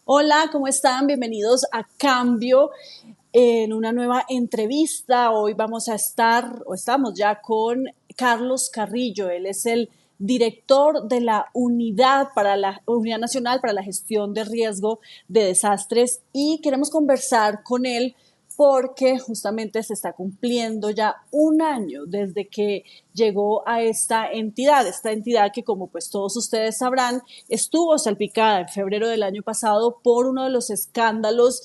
Hola, ¿cómo están? Bienvenidos a Cambio en una nueva entrevista. Hoy vamos a estar, o estamos ya con Carlos Carrillo. Él es el director de la Unidad Nacional para la Gestión de Riesgo de Desastres y queremos conversar con él porque justamente se está cumpliendo ya un año desde que llegó a esta entidad que como pues todos ustedes sabrán estuvo salpicada en febrero del año pasado por uno de los escándalos,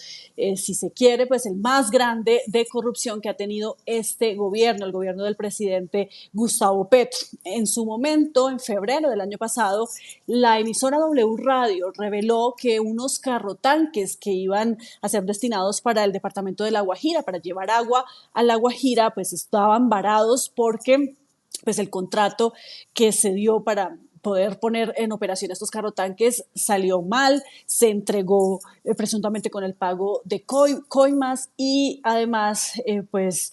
si se quiere, pues el más grande de corrupción que ha tenido este gobierno, el gobierno del presidente Gustavo Petro. En su momento, en febrero del año pasado, la emisora W Radio reveló que unos carrotanques que iban a ser destinados para el departamento de La Guajira, para llevar agua a La Guajira, pues estaban varados porque pues el contrato que se dio para poder poner en operación estos carrotanques salió mal, se entregó presuntamente con el pago de coimas y además pues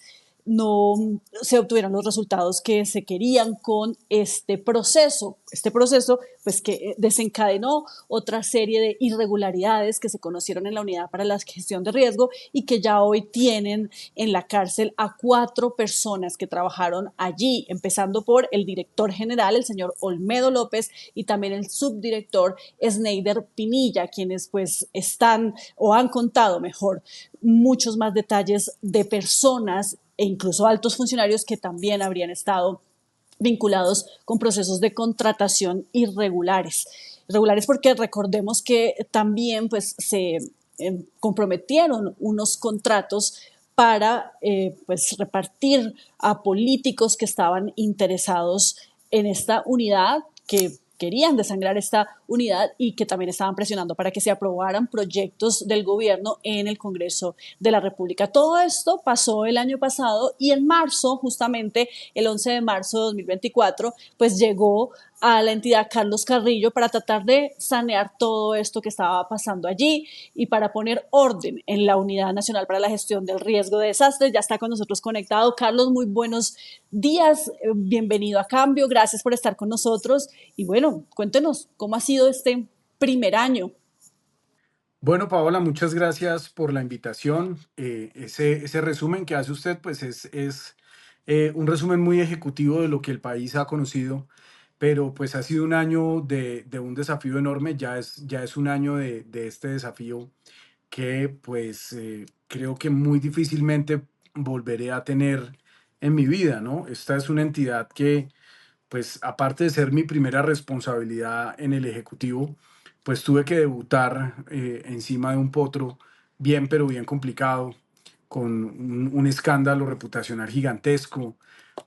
no se obtuvieron los resultados que se querían con este proceso. Este proceso, pues que desencadenó otra serie de irregularidades que se conocieron en la Unidad para la Gestión de Riesgo y que ya hoy tienen en la cárcel a 4 personas que trabajaron allí, empezando por el director general, el señor Olmedo López, y también el subdirector Sneider Pinilla, quienes pues están o han contado mejor muchos más detalles de personas e incluso altos funcionarios que también habrían estado vinculados con procesos de contratación irregulares. Irregulares porque recordemos que también pues, se comprometieron unos contratos para pues, repartir a políticos que estaban interesados en esta unidad, que querían desangrar esta unidad y que también estaban presionando para que se aprobaran proyectos del gobierno en el Congreso de la República. Todo esto pasó el año pasado y en marzo, justamente el 11 de marzo de 2024, pues llegó a la entidad Carlos Carrillo para tratar de sanear todo esto que estaba pasando allí y para poner orden en la Unidad Nacional para la Gestión del Riesgo de Desastres. Ya está con nosotros conectado. Carlos, muy buenos días, bienvenido a Cambio, gracias por estar con nosotros y bueno, cuéntenos cómo ha sido este primer año. Bueno, Paola, muchas gracias por la invitación. Ese resumen que hace usted, pues es un resumen muy ejecutivo de lo que el país ha conocido, pero pues ha sido un año de un desafío enorme, ya es un año de este desafío que pues creo que muy difícilmente volveré a tener en mi vida, ¿no? Esta es una entidad que pues aparte de ser mi primera responsabilidad en el Ejecutivo, pues tuve que debutar encima de un potro bien, pero bien complicado, con un escándalo reputacional gigantesco,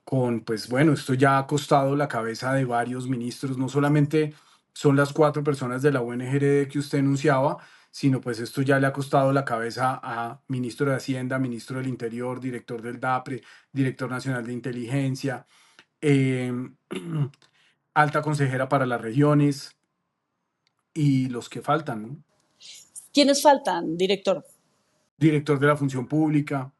con, pues bueno, esto ya ha costado la cabeza de varios ministros, no solamente son las 4 personas de la UNGRD que usted enunciaba, sino pues esto ya le ha costado la cabeza a ministro de Hacienda, ministro del Interior, director del DAPRE, director nacional de inteligencia, eh, alta consejera para las regiones y los que faltan, ¿no? ¿Quiénes faltan, director? Director de la función pública.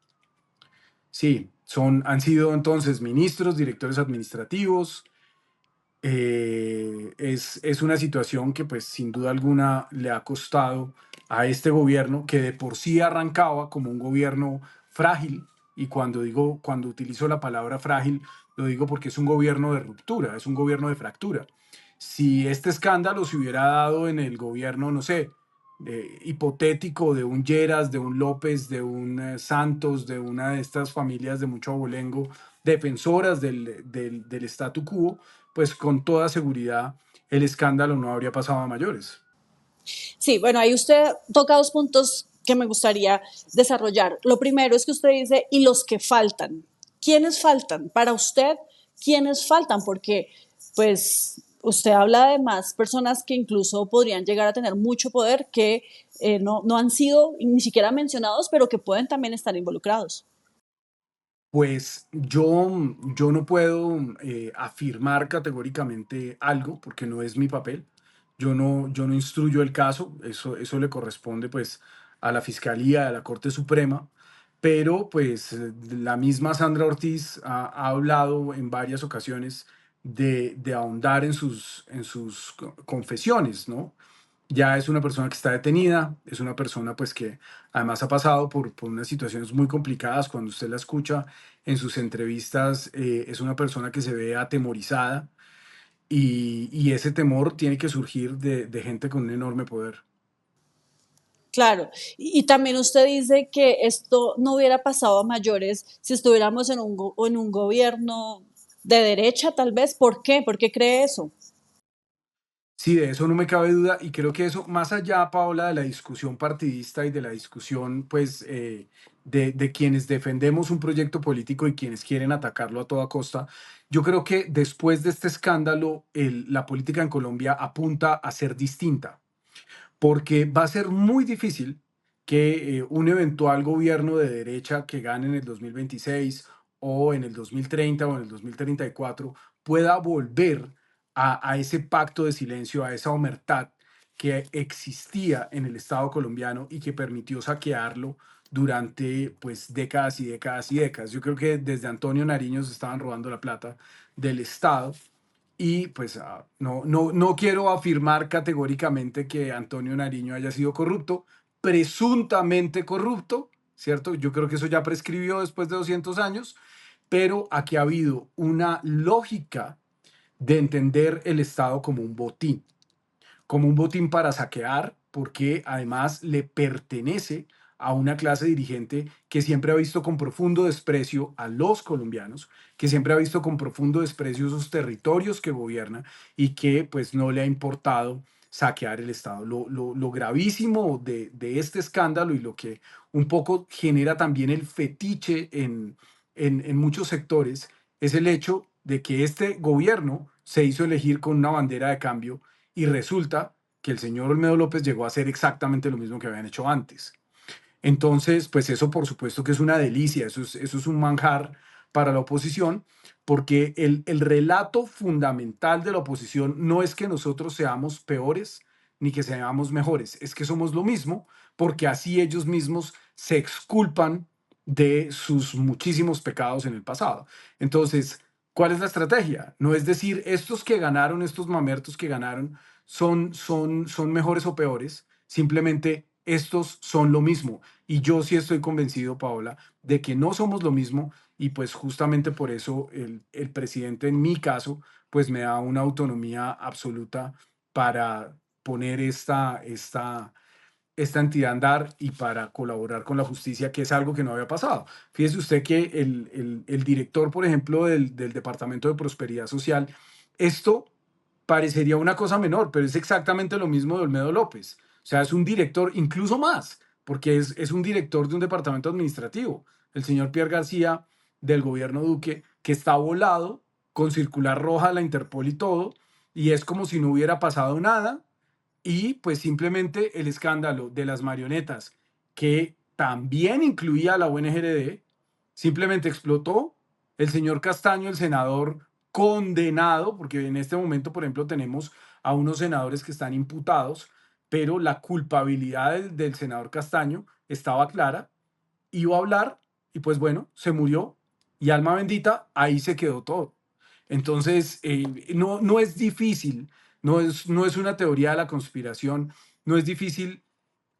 Sí, han sido entonces ministros, directores administrativos. Es una situación que pues sin duda alguna le ha costado a este gobierno que de por sí arrancaba como un gobierno frágil, y cuando utilizo la palabra frágil, lo digo porque es un gobierno de ruptura, es un gobierno de fractura. Si este escándalo se hubiera dado en el gobierno, no sé, hipotético de un Lleras, de un López, de un Santos, de una de estas familias de mucho abolengo, defensoras del statu quo, pues con toda seguridad el escándalo no habría pasado a mayores. Sí, bueno, ahí usted toca 2 puntos que me gustaría desarrollar. Lo primero es que usted dice, y los que faltan. ¿Quiénes faltan? Para usted, ¿quiénes faltan? Porque, pues, usted habla de más personas que incluso podrían llegar a tener mucho poder que no han sido ni siquiera mencionados, pero que pueden también estar involucrados. Pues yo no puedo afirmar categóricamente algo porque no es mi papel. Yo no instruyo el caso, eso le corresponde pues a la Fiscalía, a la Corte Suprema, pero pues la misma Sandra Ortiz ha hablado en varias ocasiones de ahondar en sus confesiones, ¿no? ya es una persona que está detenida, es una persona pues que además ha pasado por unas situaciones muy complicadas. Cuando usted la escucha en sus entrevistas, es una persona que se ve atemorizada y ese temor tiene que surgir de gente con un enorme poder. Claro, y también usted dice que esto no hubiera pasado a mayores si estuviéramos en en un gobierno de derecha, tal vez. ¿Por qué? ¿Por qué cree eso? Sí, de eso no me cabe duda y creo que eso, más allá, Paola, de la discusión partidista y de la discusión, pues, de quienes defendemos un proyecto político y quienes quieren atacarlo a toda costa, yo creo que después de este escándalo, la política en Colombia apunta a ser distinta porque va a ser muy difícil que un eventual gobierno de derecha que gane en el 2026 o en el 2030 o en el 2034 pueda volver a ese pacto de silencio, a esa omertad que existía en el Estado colombiano y que permitió saquearlo durante pues décadas y décadas y décadas. Yo creo que desde Antonio Nariño se estaban robando la plata del Estado y pues no quiero afirmar categóricamente que Antonio Nariño haya sido corrupto, presuntamente corrupto, ¿cierto? Yo creo que eso ya prescribió después de 200 años, pero aquí ha habido una lógica de entender el Estado como un botín para saquear, porque además le pertenece a una clase dirigente que siempre ha visto con profundo desprecio a los colombianos, que siempre ha visto con profundo desprecio esos territorios que gobierna y que pues no le ha importado saquear el Estado. Lo gravísimo de este escándalo y lo que un poco genera también el fetiche en muchos sectores es el hecho de que este gobierno se hizo elegir con una bandera de cambio y resulta que el señor Olmedo López llegó a hacer exactamente lo mismo que habían hecho antes. Entonces, pues eso por supuesto que es una delicia, eso es un manjar para la oposición, porque el relato fundamental de la oposición no es que nosotros seamos peores ni que seamos mejores, es que somos lo mismo, porque así ellos mismos se exculpan de sus muchísimos pecados en el pasado. Entonces, ¿cuál es la estrategia? No es decir, estos que ganaron, estos mamertos que ganaron, son mejores o peores, simplemente estos son lo mismo. Y yo sí estoy convencido, Paola, de que no somos lo mismo y pues justamente por eso el presidente en mi caso pues me da una autonomía absoluta para poner esta entidad a andar y para colaborar con la justicia, que es algo que no había pasado. Fíjese usted que el director, por ejemplo, del Departamento de Prosperidad Social, esto parecería una cosa menor, pero es exactamente lo mismo de Olmedo López. O sea, es un director, incluso más, porque es un director de un departamento administrativo, el señor Pierre García del gobierno Duque, que está volado con circular roja a la Interpol y todo, y es como si no hubiera pasado nada, y pues simplemente el escándalo de las marionetas, que también incluía a la UNGRD, simplemente explotó. El señor Castaño, el senador condenado, porque en este momento, por ejemplo, tenemos a unos senadores que están imputados, pero la culpabilidad del senador Castaño estaba clara, iba a hablar y pues bueno, se murió y alma bendita, ahí se quedó todo. Entonces, no es difícil, no es una teoría de la conspiración, no es difícil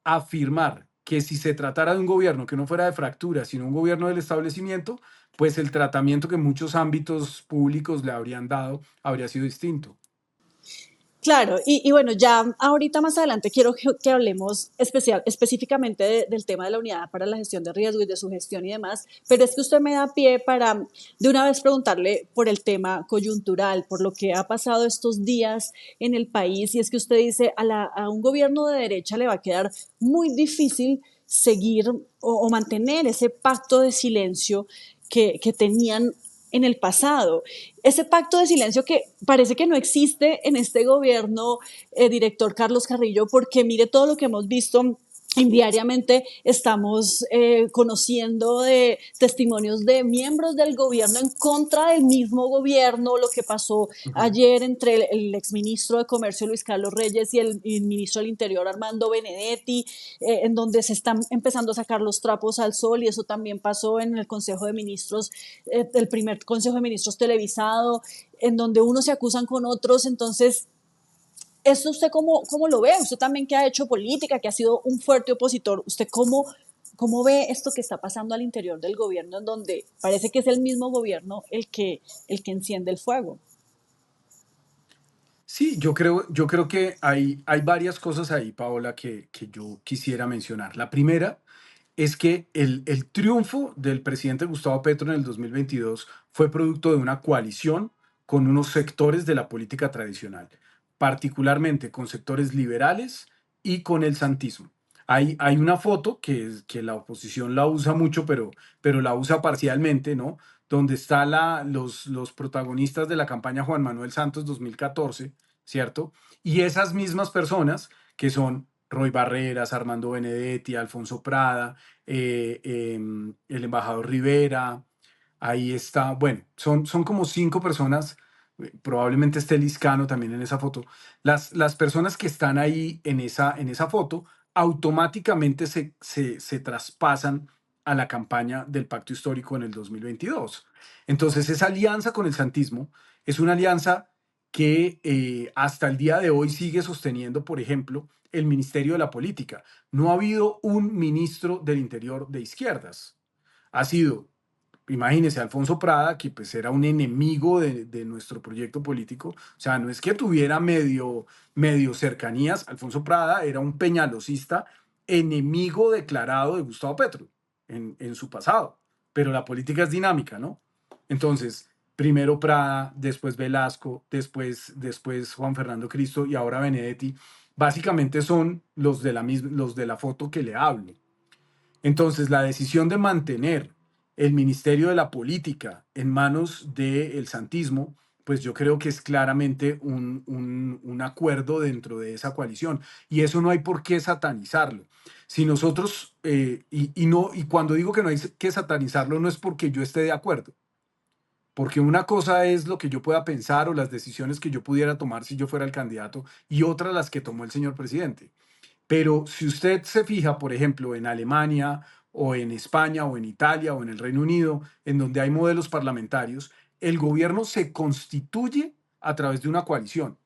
afirmar que si se tratara de un gobierno que no fuera de fractura, sino un gobierno del establecimiento, pues el tratamiento que muchos ámbitos públicos le habrían dado habría sido distinto. Claro, y bueno, ya ahorita más adelante quiero que hablemos específicamente del tema de la unidad para la gestión de riesgo y de su gestión y demás, pero es que usted me da pie para de una vez preguntarle por el tema coyuntural, por lo que ha pasado estos días en el país, y es que usted dice a un gobierno de derecha le va a quedar muy difícil seguir o mantener ese pacto de silencio que tenían en el pasado. Ese pacto de silencio que parece que no existe en este gobierno, director Carlos Carrillo, porque mire todo lo que hemos visto diariamente estamos conociendo de testimonios de miembros del gobierno en contra del mismo gobierno, lo que pasó Ujú. ayer entre el exministro de Comercio Luis Carlos Reyes y el ministro del Interior Armando Benedetti, en donde se están empezando a sacar los trapos al sol y eso también pasó en el Consejo de Ministros, el primer Consejo de Ministros televisado, en donde unos se acusan con otros, entonces ¿Esto usted cómo lo ve? Usted también que ha hecho política, que ha sido un fuerte opositor, ¿usted cómo ve esto que está pasando al interior del gobierno, en donde parece que es el mismo gobierno el que enciende el fuego? Sí, yo creo que hay varias cosas ahí, Paola, que yo quisiera mencionar. La primera es que el triunfo del presidente Gustavo Petro en el 2022 fue producto de una coalición con unos sectores de la política tradicional, particularmente con sectores liberales y con el santismo. Hay una foto que la oposición la usa mucho, pero la usa parcialmente, ¿no? Donde están los protagonistas de la campaña Juan Manuel Santos 2014, ¿cierto? Y esas mismas personas que son Roy Barreras, Armando Benedetti, Alfonso Prada, el embajador Rivera, ahí está, bueno, son como 5 personas, probablemente esté Liscano también en esa foto. Las personas que están ahí en esa foto automáticamente se traspasan a la campaña del Pacto Histórico en el 2022. Entonces, esa alianza con el santismo es una alianza que hasta el día de hoy sigue sosteniendo, por ejemplo, el Ministerio de la Política. No ha habido un ministro del Interior de izquierdas. Ha sido, imagínese, Alfonso Prada, que pues era un enemigo de nuestro proyecto político. O sea, no es que tuviera medio cercanías. Alfonso Prada era un peñalosista, enemigo declarado de Gustavo Petro en su pasado. Pero la política es dinámica, ¿no? Entonces, primero Prada, después Velasco, después Juan Fernando Cristo y ahora Benedetti. Básicamente son los de la foto que le hablo. Entonces, la decisión de mantener el Ministerio de la Política en manos del santismo, pues yo creo que es claramente un acuerdo dentro de esa coalición. Y eso no hay por qué satanizarlo. Si nosotros, y cuando digo que no hay que satanizarlo, no es porque yo esté de acuerdo, porque una cosa es lo que yo pueda pensar o las decisiones que yo pudiera tomar si yo fuera el candidato y otra las que tomó el señor presidente. Pero si usted se fija, por ejemplo, en Alemania o en España o en Italia o en el Reino Unido, en donde hay modelos parlamentarios, el gobierno se constituye a través de una coalición.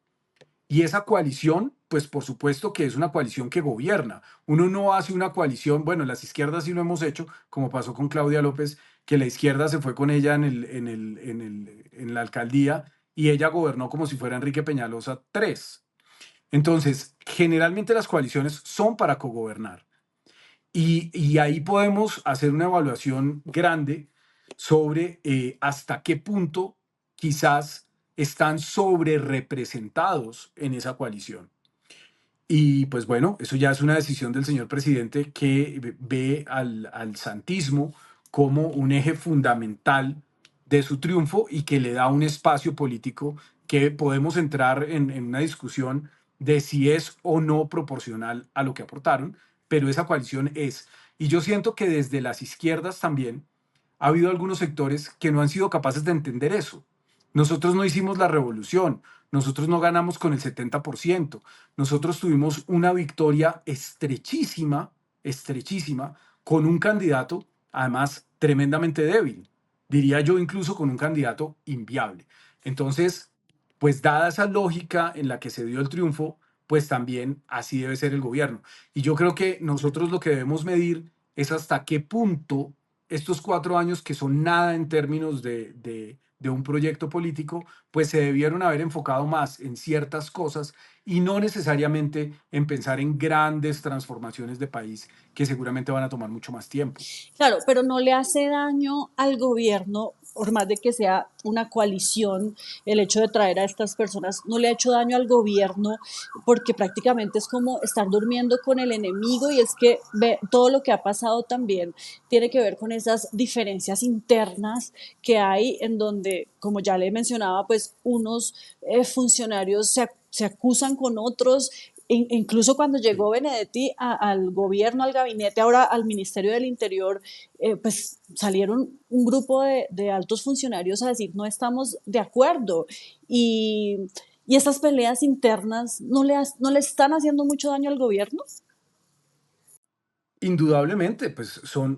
Y esa coalición, pues por supuesto que es una coalición que gobierna. Uno no hace una coalición, bueno, las izquierdas sí lo hemos hecho, como pasó con Claudia López, que la izquierda se fue con ella en la alcaldía y ella gobernó como si fuera Enrique Peñalosa tres. Entonces, generalmente las coaliciones son para cogobernar. Y ahí podemos hacer una evaluación grande sobre hasta qué punto quizás están sobre representados en esa coalición. Y pues bueno, eso ya es una decisión del señor presidente que ve al santismo como un eje fundamental de su triunfo y que le da un espacio político que podemos entrar en una discusión de si es o no proporcional a lo que aportaron, pero esa coalición es. Y yo siento que desde las izquierdas también ha habido algunos sectores que no han sido capaces de entender eso. Nosotros no hicimos la revolución, nosotros no ganamos con el 70%, nosotros tuvimos una victoria estrechísima, estrechísima, con un candidato, además, tremendamente débil. Diría yo incluso con un candidato inviable. Entonces, pues dada esa lógica en la que se dio el triunfo, pues también así debe ser el gobierno. Y yo creo que nosotros lo que debemos medir es hasta qué punto estos 4 años, que son nada en términos de un proyecto político, pues se debieron haber enfocado más en ciertas cosas y no necesariamente en pensar en grandes transformaciones de país que seguramente van a tomar mucho más tiempo. Claro, pero no le hace daño al gobierno, por más de que sea una coalición, el hecho de traer a estas personas no le ha hecho daño al gobierno porque prácticamente es como estar durmiendo con el enemigo y es que ve, todo lo que ha pasado también tiene que ver con esas diferencias internas que hay en donde, como ya le mencionaba, pues unos funcionarios se acusan con otros. Incluso cuando Sí. llegó Benedetti al gobierno, al gabinete, ahora al Ministerio del Interior, pues salieron un grupo de altos funcionarios a decir no estamos de acuerdo. Y, y estas peleas internas no le están haciendo mucho daño al gobierno. Indudablemente, pues son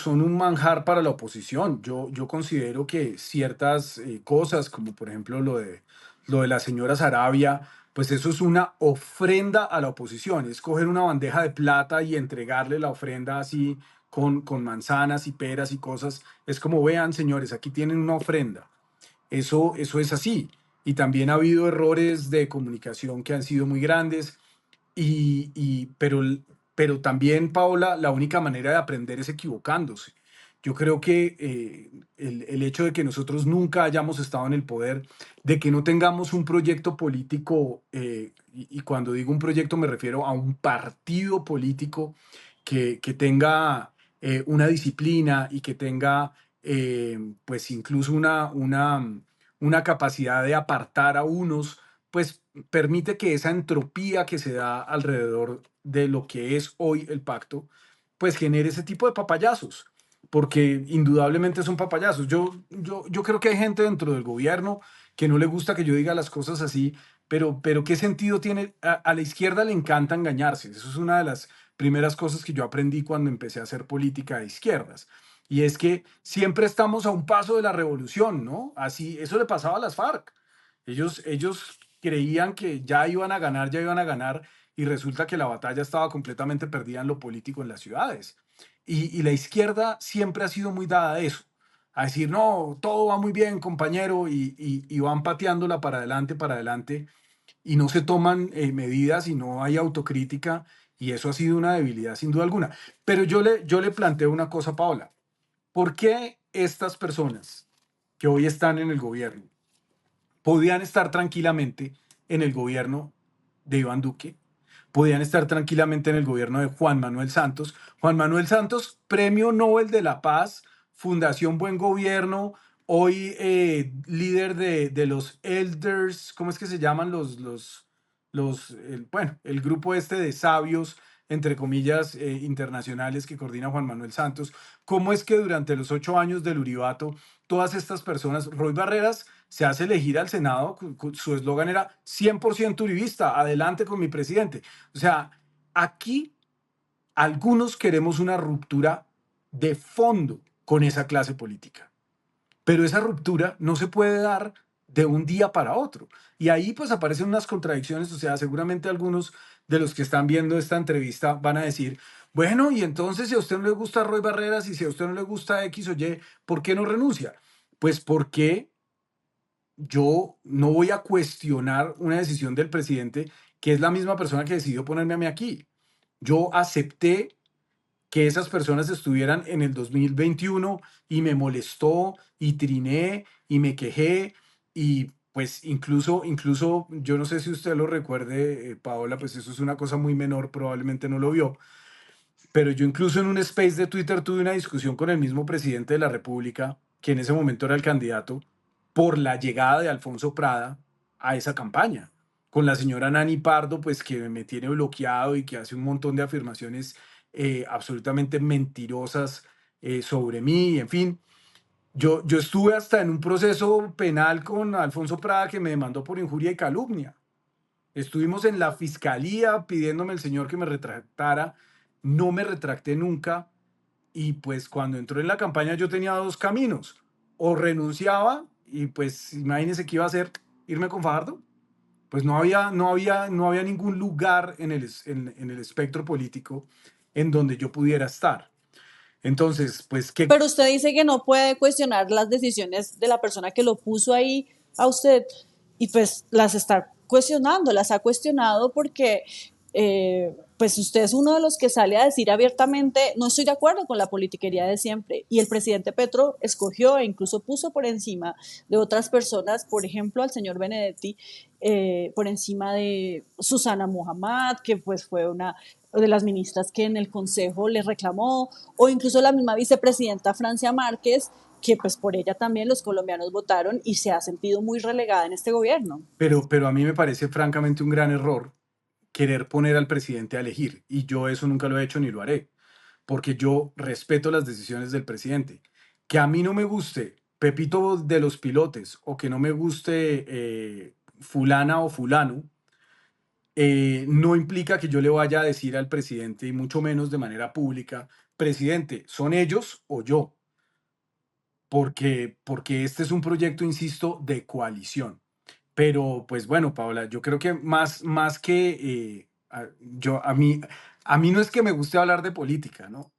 un manjar para la oposición. Yo considero que ciertas cosas, como por ejemplo lo de la señora Sarabia, pues eso es una ofrenda a la oposición, es coger una bandeja de plata y entregarle la ofrenda así con manzanas y peras y cosas. Es como, vean, señores, aquí tienen una ofrenda. Eso es así. Y también ha habido errores de comunicación que han sido muy grandes. Pero también, Paola, la única manera de aprender es equivocándose. Yo creo que el hecho de que nosotros nunca hayamos estado en el poder, de que no tengamos un proyecto político, y cuando digo un proyecto me refiero a un partido político que tenga una disciplina y que tenga pues incluso una capacidad de apartar a unos, pues permite que esa entropía que se da alrededor de lo que es hoy el pacto, pues genere ese tipo de papayazos, porque indudablemente son papayazos. Yo creo que hay gente dentro del gobierno que no le gusta que yo diga las cosas así, pero ¿qué sentido tiene? A la izquierda le encanta engañarse. Eso es una de las primeras cosas que yo aprendí cuando empecé a hacer política de izquierdas. Y es que siempre estamos a un paso de la revolución, ¿no? Así, eso le pasaba a las FARC. Ellos creían que ya iban a ganar, y resulta que la batalla estaba completamente perdida en lo político en las ciudades. Y la izquierda siempre ha sido muy dada a eso, a decir, no, todo va muy bien, compañero, y van pateándola para adelante, y no se toman medidas y no hay autocrítica, y eso ha sido una debilidad sin duda alguna. Pero yo le planteo una cosa, Paola. ¿Por qué estas personas que hoy están en el gobierno podían estar tranquilamente en el gobierno de Iván Duque? Podían estar tranquilamente en el gobierno de Juan Manuel Santos. Juan Manuel Santos, Premio Nobel de la Paz, Fundación Buen Gobierno, hoy líder de los elders, ¿cómo es que se llaman bueno, el grupo este de sabios, entre comillas, internacionales que coordina Juan Manuel Santos? ¿Cómo es que durante los 8 años del Uribato, todas estas personas, Roy Barreras se hace elegir al Senado, su eslogan era 100% uribista, adelante con mi presidente? O sea, aquí algunos queremos una ruptura de fondo con esa clase política, pero esa ruptura no se puede dar de un día para otro. Y ahí pues aparecen unas contradicciones. O sea, seguramente algunos de los que están viendo esta entrevista van a decir, bueno, y entonces si a usted no le gusta Roy Barreras y si a usted no le gusta X o Y, ¿por qué no renuncia? Pues porque yo no voy a cuestionar una decisión del presidente, que es la misma persona que decidió ponerme a mí aquí. Yo acepté que esas personas estuvieran en el 2021 y me molestó y triné y me quejé, y pues incluso yo no sé si usted lo recuerde, Paola, pues eso es una cosa muy menor, probablemente no lo vio, pero yo incluso en un space de Twitter tuve una discusión con el mismo presidente de la República, que en ese momento era el candidato, por la llegada de Alfonso Prada a esa campaña. Con la señora Nani Pardo, pues que me tiene bloqueado y que hace un montón de afirmaciones absolutamente mentirosas sobre mí, en fin. Yo estuve hasta en un proceso penal con Alfonso Prada, que me demandó por injuria y calumnia. Estuvimos en la fiscalía pidiéndome el señor que me retractara. No me retracté nunca. Y pues cuando entró en la campaña yo tenía dos caminos. O renunciaba, y pues imagínense qué iba a hacer, irme con Fajardo. Pues no había ningún lugar en el espectro político en donde yo pudiera estar. Entonces, pues, ¿qué? Pero usted dice que no puede cuestionar las decisiones de la persona que lo puso ahí a usted y pues las está cuestionando, las ha cuestionado porque pues usted es uno de los que sale a decir abiertamente, no estoy de acuerdo con la politiquería de siempre. Y el presidente Petro escogió e incluso puso por encima de otras personas, por ejemplo al señor Benedetti, por encima de Susana Muhammad, que pues fue una de las ministras que en el Consejo le reclamó, o incluso la misma vicepresidenta Francia Márquez, que pues por ella también los colombianos votaron y se ha sentido muy relegada en este gobierno. Pero a mí me parece francamente un gran error querer poner al presidente a elegir. Y yo eso nunca lo he hecho ni lo haré, porque yo respeto las decisiones del presidente. Que a mí no me guste Pepito de los Pilotes, o que no me guste fulana o fulano, no implica que yo le vaya a decir al presidente, y mucho menos de manera pública, presidente, ¿son ellos o yo? Porque este es un proyecto, insisto, de coalición. Pero pues bueno, Paola, yo creo que más que a mí no es que me guste hablar de política, ¿no?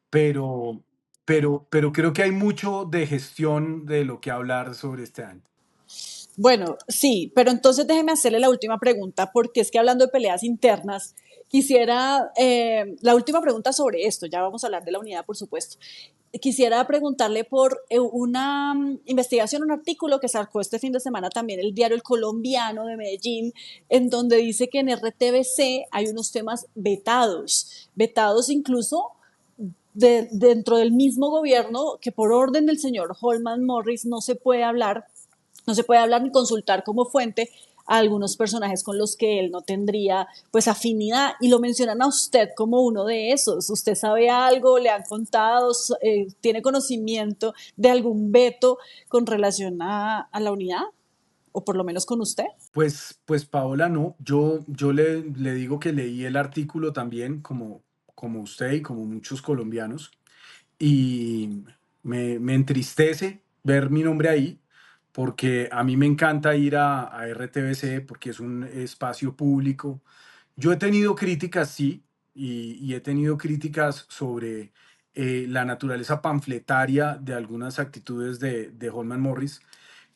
Pero, pero creo que hay mucho de gestión de lo que hablar sobre este año. Bueno, sí, pero entonces déjeme hacerle la última pregunta, porque es que hablando de peleas internas, quisiera, la última pregunta sobre esto, ya vamos a hablar de la unidad, por supuesto. Quisiera preguntarle por una investigación, un artículo que sacó este fin de semana también el diario El Colombiano de Medellín, en donde dice que en RTBC hay unos temas vetados, vetados incluso dentro del mismo gobierno, que por orden del señor Holman Morris no se puede hablar ni consultar como fuente a algunos personajes con los que él no tendría pues afinidad, y lo mencionan a usted como uno de esos. ¿Usted sabe algo? ¿Le han contado? ¿Tiene conocimiento de algún veto con relación a la unidad? ¿O por lo menos con usted? Pues Paola, no, yo le digo que leí el artículo también, como usted y como muchos colombianos, y me entristece ver mi nombre ahí, porque a mí me encanta ir a RTBC, porque es un espacio público. Yo he tenido críticas, sí, y he tenido críticas sobre la naturaleza panfletaria de algunas actitudes de Holman Morris,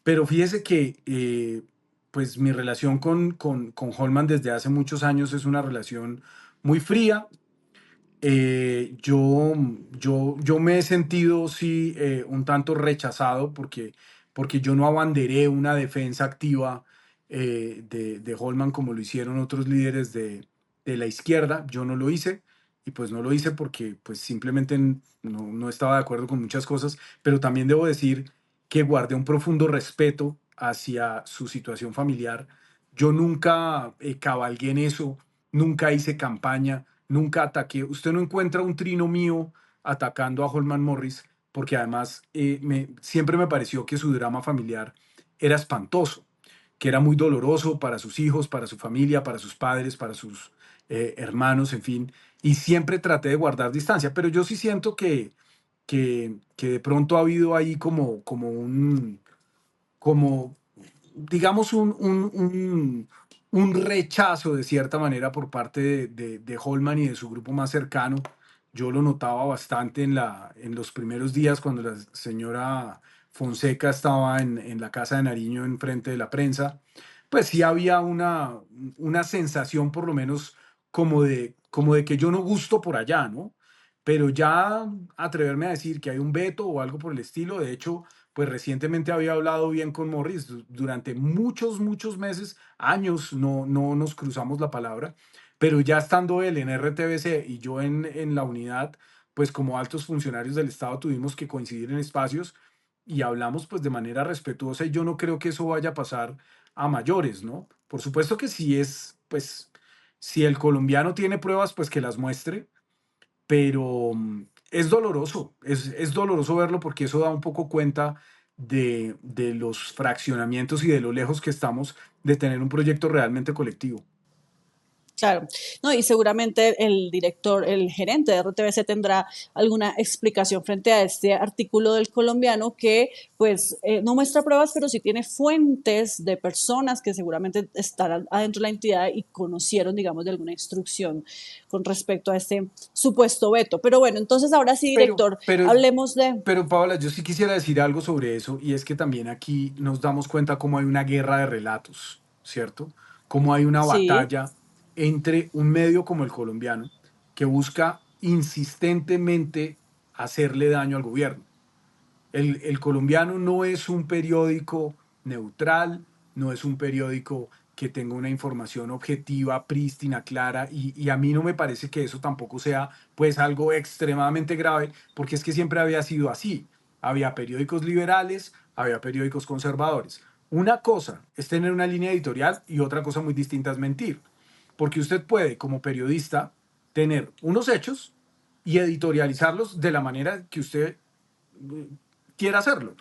pero fíjese que pues mi relación con Holman desde hace muchos años es una relación muy fría. Yo me he sentido, sí, un tanto rechazado porque yo no abanderé una defensa activa de Holman como lo hicieron otros líderes de la izquierda. Yo no lo hice y pues no lo hice porque pues simplemente no estaba de acuerdo con muchas cosas, pero también debo decir que guardé un profundo respeto hacia su situación familiar. Yo nunca cabalgué en eso, nunca hice campaña. Nunca ataqué. Usted no encuentra un trino mío atacando a Holman Morris, porque además siempre me pareció que su drama familiar era espantoso, que era muy doloroso para sus hijos, para su familia, para sus padres, para sus hermanos, en fin. Y siempre traté de guardar distancia, pero yo sí siento que de pronto ha habido ahí como digamos, un rechazo de cierta manera por parte de Holman y de su grupo más cercano. Yo lo notaba bastante en los primeros días cuando la señora Fonseca estaba en la casa de Nariño en frente de la prensa. Pues sí había una sensación por lo menos como de que yo no gusto por allá, ¿no? Pero ya atreverme a decir que hay un veto o algo por el estilo, de hecho, pues recientemente había hablado bien con Morris. Durante muchos meses, años, no nos cruzamos la palabra, pero ya estando él en RTBC y yo en la unidad, pues como altos funcionarios del Estado tuvimos que coincidir en espacios y hablamos pues de manera respetuosa, y yo no creo que eso vaya a pasar a mayores, ¿no? Por supuesto que si es, pues, si el colombiano tiene pruebas, pues que las muestre, pero es doloroso, es doloroso verlo porque eso da un poco cuenta de los fraccionamientos y de lo lejos que estamos de tener un proyecto realmente colectivo. Claro, no, y seguramente el director, el gerente de RTBC tendrá alguna explicación frente a este artículo del colombiano que pues no muestra pruebas, pero sí tiene fuentes de personas que seguramente estarán adentro de la entidad y conocieron, digamos, de alguna instrucción con respecto a este supuesto veto. Pero bueno, entonces ahora sí, Pero, director, pero, hablemos de... pero Paola, yo sí quisiera decir algo sobre eso, y es que también aquí nos damos cuenta cómo hay una guerra de relatos, ¿cierto? Cómo hay una Sí, batalla entre un medio como el colombiano, que busca insistentemente hacerle daño al gobierno. El colombiano no es un periódico neutral, no es un periódico que tenga una información objetiva, prístina, clara, y a mí no me parece que eso tampoco sea pues algo extremadamente grave, porque es que siempre había sido así. Había periódicos liberales, había periódicos conservadores. Una cosa es tener una línea editorial y otra cosa muy distinta es mentir, porque usted puede como periodista tener unos hechos y editorializarlos de la manera que usted quiera hacerlo.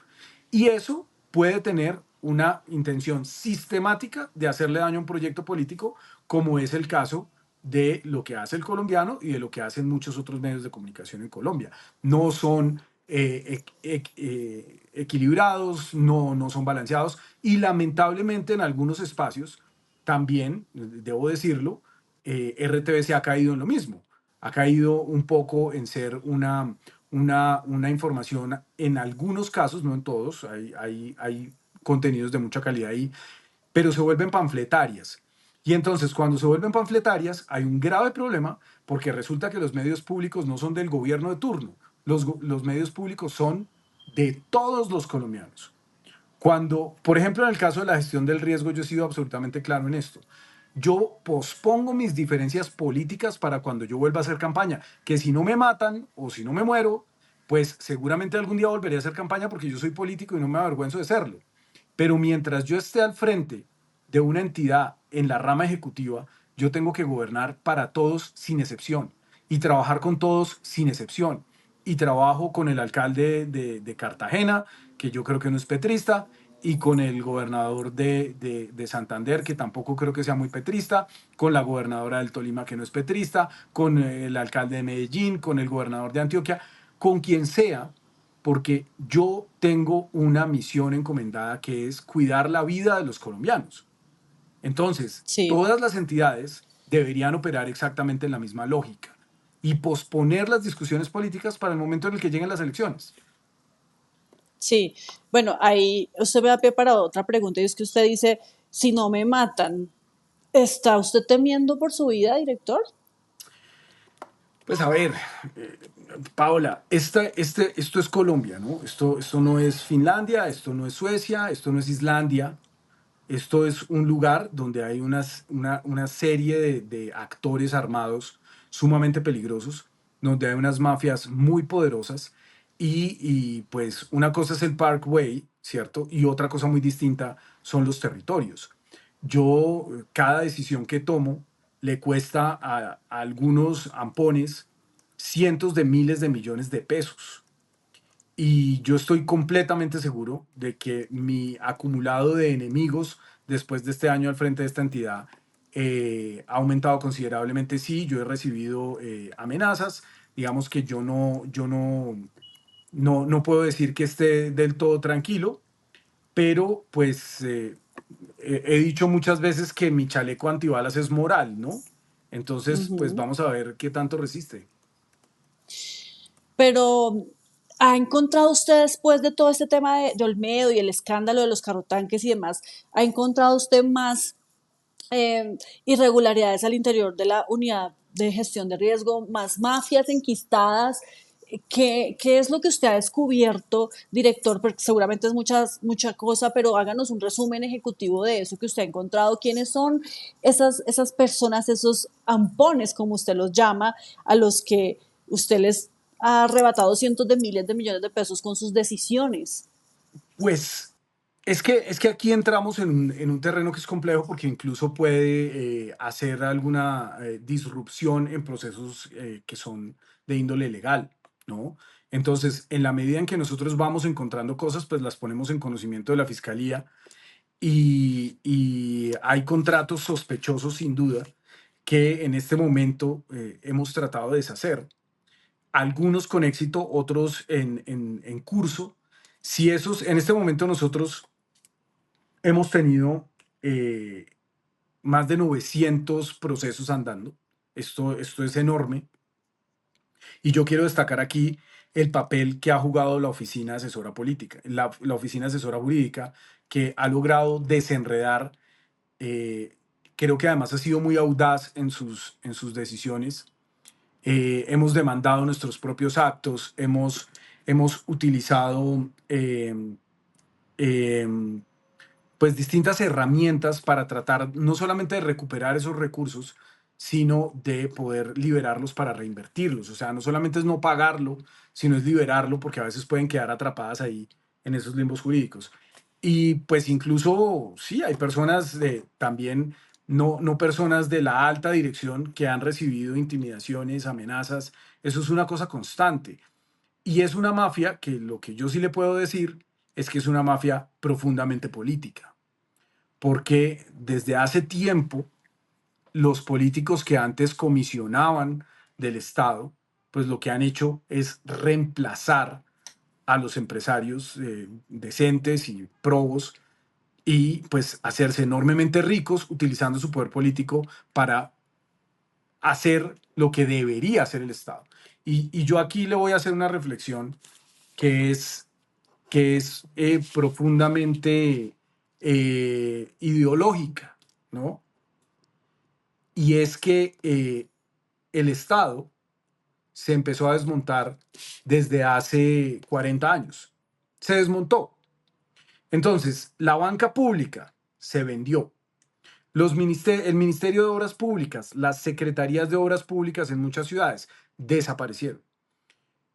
Y eso puede tener una intención sistemática de hacerle daño a un proyecto político, como es el caso de lo que hace el colombiano y de lo que hacen muchos otros medios de comunicación en Colombia. No son equilibrados, no son balanceados y lamentablemente en algunos espacios también, debo decirlo, RTV se ha caído en lo mismo. Ha caído un poco en ser una información en algunos casos, no en todos, hay contenidos de mucha calidad ahí, pero se vuelven panfletarias. Y entonces, cuando se vuelven panfletarias, hay un grave problema porque resulta que los medios públicos no son del gobierno de turno. Los medios públicos son de todos los colombianos. Cuando, por ejemplo, en el caso de la gestión del riesgo, yo he sido absolutamente claro en esto. Yo pospongo mis diferencias políticas para cuando yo vuelva a hacer campaña, que si no me matan o si no me muero, pues seguramente algún día volveré a hacer campaña porque yo soy político y no me avergüenzo de serlo. Pero mientras yo esté al frente de una entidad en la rama ejecutiva, yo tengo que gobernar para todos sin excepción y trabajar con todos sin excepción. Y trabajo con el alcalde de Cartagena, que yo creo que no es petrista, y con el gobernador de Santander, que tampoco creo que sea muy petrista, con la gobernadora del Tolima, que no es petrista, con el alcalde de Medellín, con el gobernador de Antioquia, con quien sea, porque yo tengo una misión encomendada que es cuidar la vida de los colombianos. Entonces, Sí. todas las entidades deberían operar exactamente en la misma lógica y posponer las discusiones políticas para el momento en el que lleguen las elecciones. Sí, bueno, ahí usted me da pie para otra pregunta y es que usted dice, si no me matan, ¿está usted temiendo por su vida, director? Pues a ver, eh, Paola, esto es Colombia, ¿no? Esto no es Finlandia, esto no es Suecia, esto no es Islandia. Esto es un lugar donde hay una serie de actores armados sumamente peligrosos, donde hay unas mafias muy poderosas pues una cosa es el Parkway, ¿cierto? Y otra cosa muy distinta son los territorios. Yo, cada decisión que tomo le cuesta a algunos ampones cientos de miles de millones de pesos. Y yo estoy completamente seguro de que mi acumulado de enemigos después de este año al frente de esta entidad ha aumentado considerablemente. Sí, yo he recibido amenazas. Digamos que no puedo decir que esté del todo tranquilo, pero pues he dicho muchas veces que mi chaleco antibalas es moral, ¿no? Entonces, pues Ujú. vamos a ver qué tanto resiste. Pero, ¿ha encontrado usted después de todo este tema de Olmedo y el escándalo de los carrotanques y demás, ha encontrado usted más irregularidades al interior de la unidad de gestión de riesgo, más mafias enquistadas? ¿Qué es lo que usted ha descubierto, director? Porque seguramente es mucha cosa, pero háganos un resumen ejecutivo de eso que usted ha encontrado. ¿Quiénes son esas personas, esos ampones, como usted los llama, a los que usted les ha arrebatado cientos de miles de millones de pesos con sus decisiones? Pues es que aquí entramos en un terreno que es complejo porque incluso puede hacer alguna disrupción en procesos que son de índole legal, ¿no? Entonces, en la medida en que nosotros vamos encontrando cosas, pues las ponemos en conocimiento de la fiscalía y hay contratos sospechosos sin duda que en este momento hemos tratado de deshacer, algunos con éxito, otros en curso. Si esos, en este momento nosotros hemos tenido más de 900 procesos andando. Esto es enorme. Y yo quiero destacar aquí el papel que ha jugado la oficina asesora política, la oficina asesora jurídica, que ha logrado desenredar. eh, Creo que además ha sido muy audaz en sus decisiones. Hemos demandado nuestros propios actos, hemos utilizado eh, pues distintas herramientas para tratar no solamente de recuperar esos recursos, sino de poder liberarlos para reinvertirlos. O sea, no solamente es no pagarlo, sino es liberarlo porque a veces pueden quedar atrapadas ahí en esos limbos jurídicos. Y pues incluso, sí, hay personas también, no personas de la alta dirección que han recibido intimidaciones, amenazas. Eso es una cosa constante. Y es una mafia que lo que yo sí le puedo decir es que es una mafia profundamente política porque desde hace tiempo los políticos que antes comisionaban del Estado, pues lo que han hecho es reemplazar a los empresarios decentes y probos y pues hacerse enormemente ricos utilizando su poder político para hacer lo que debería hacer el Estado. Y yo aquí le voy a hacer una reflexión que es, que es profundamente ideológica, ¿no? Y es que el Estado se empezó a desmontar desde hace 40 años. Se desmontó. Entonces, la banca pública se vendió. El Ministerio de Obras Públicas, las secretarías de Obras Públicas en muchas ciudades desaparecieron.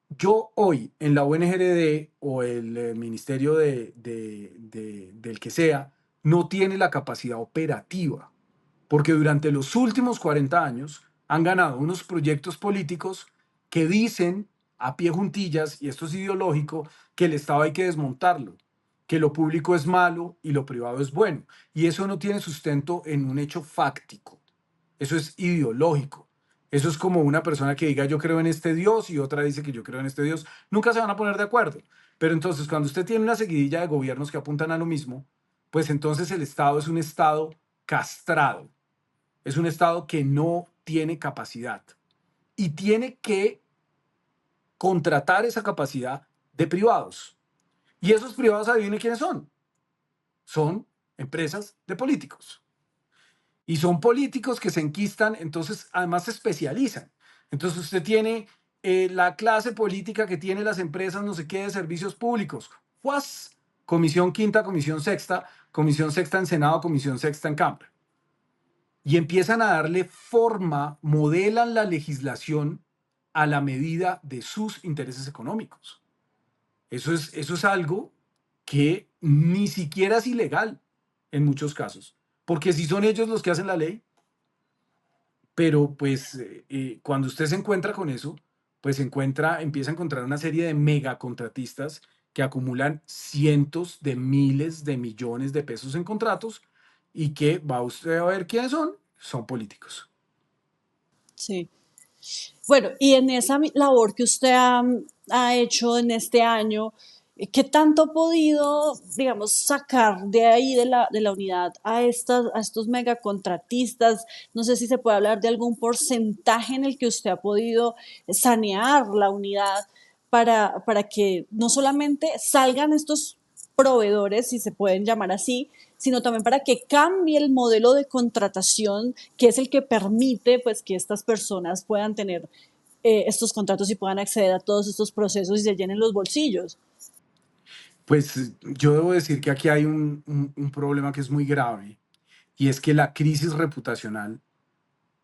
Yo hoy en la UNGRD o el ministerio del que sea, no tiene la capacidad operativa, porque durante los últimos 40 años han ganado unos proyectos políticos que dicen a pie juntillas, y esto es ideológico, que el Estado hay que desmontarlo, que lo público es malo y lo privado es bueno. Y eso no tiene sustento en un hecho fáctico, eso es ideológico. Eso es como una persona que diga yo creo en este Dios y otra dice que yo creo en este Dios. Nunca se van a poner de acuerdo. Pero entonces cuando usted tiene una seguidilla de gobiernos que apuntan a lo mismo, pues entonces el Estado es un Estado castrado. Es un Estado que no tiene capacidad y tiene que contratar esa capacidad de privados. Y esos privados, adivine quiénes son. Son empresas de políticos. Y son políticos que se enquistan, entonces además se especializan. Entonces usted tiene la clase política que tiene las empresas, no sé qué, de servicios públicos. ¡Juas! Comisión quinta, comisión sexta en Senado, comisión sexta en Cámara. Y empiezan a darle forma, modelan la legislación a la medida de sus intereses económicos. Eso es algo que ni siquiera es ilegal en muchos casos, porque si son ellos los que hacen la ley, pero pues cuando usted se encuentra con eso, pues empieza a encontrar una serie de megacontratistas que acumulan cientos de miles de millones de pesos en contratos y que va usted a ver quiénes son políticos. Sí. Bueno, y en esa labor que usted ha hecho en este año, ¿qué tanto ha podido, digamos, sacar de ahí de la unidad a estos megacontratistas? No sé si se puede hablar de algún porcentaje en el que usted ha podido sanear la unidad para que no solamente salgan estos proveedores, si se pueden llamar así, sino también para que cambie el modelo de contratación, que es el que permite pues, que estas personas puedan tener estos contratos y puedan acceder a todos estos procesos y se llenen los bolsillos. Pues yo debo decir que aquí hay un problema que es muy grave y es que la crisis reputacional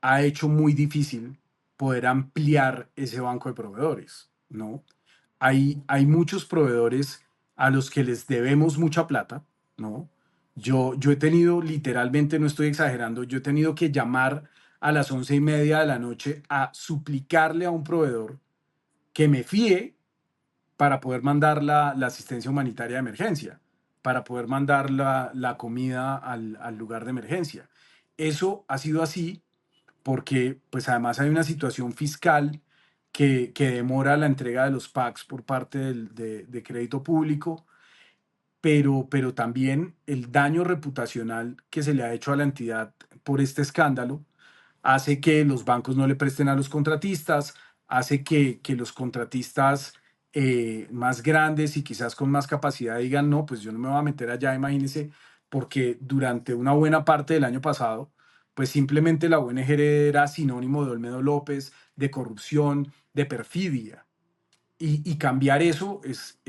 ha hecho muy difícil poder ampliar ese banco de proveedores, ¿no? Hay muchos proveedores a los que les debemos mucha plata, ¿no? Yo he tenido, literalmente, no estoy exagerando, yo he tenido que llamar a las 11:30 de la noche a suplicarle a un proveedor que me fíe para poder mandar la asistencia humanitaria de emergencia, para poder mandar la comida al lugar de emergencia. Eso ha sido así porque pues además hay una situación fiscal que demora la entrega de los PACs por parte de crédito público, pero también el daño reputacional que se le ha hecho a la entidad por este escándalo hace que los bancos no le presten a los contratistas, hace que los contratistas más grandes y quizás con más capacidad digan, no, pues yo no me voy a meter allá, imagínense, porque durante una buena parte del año pasado, pues simplemente la ONG era sinónimo de Olmedo López, de corrupción, de perfidia. Y cambiar eso es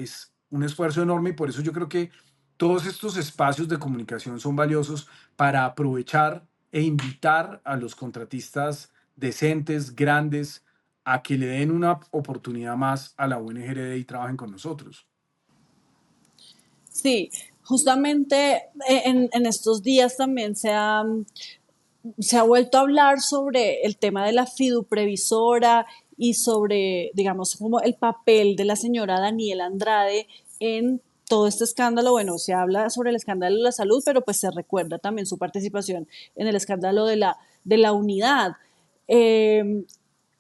un esfuerzo enorme y por eso yo creo que todos estos espacios de comunicación son valiosos para aprovechar e invitar a los contratistas decentes, grandes, a que le den una oportunidad más a la UNGRD y trabajen con nosotros. Sí, justamente en estos días también se ha vuelto a hablar sobre el tema de la fiduprevisora y sobre, digamos, como el papel de la señora Daniela Andrade en todo este escándalo. Bueno, se habla sobre el escándalo de la salud, pero pues se recuerda también su participación en el escándalo de la unidad. Eh,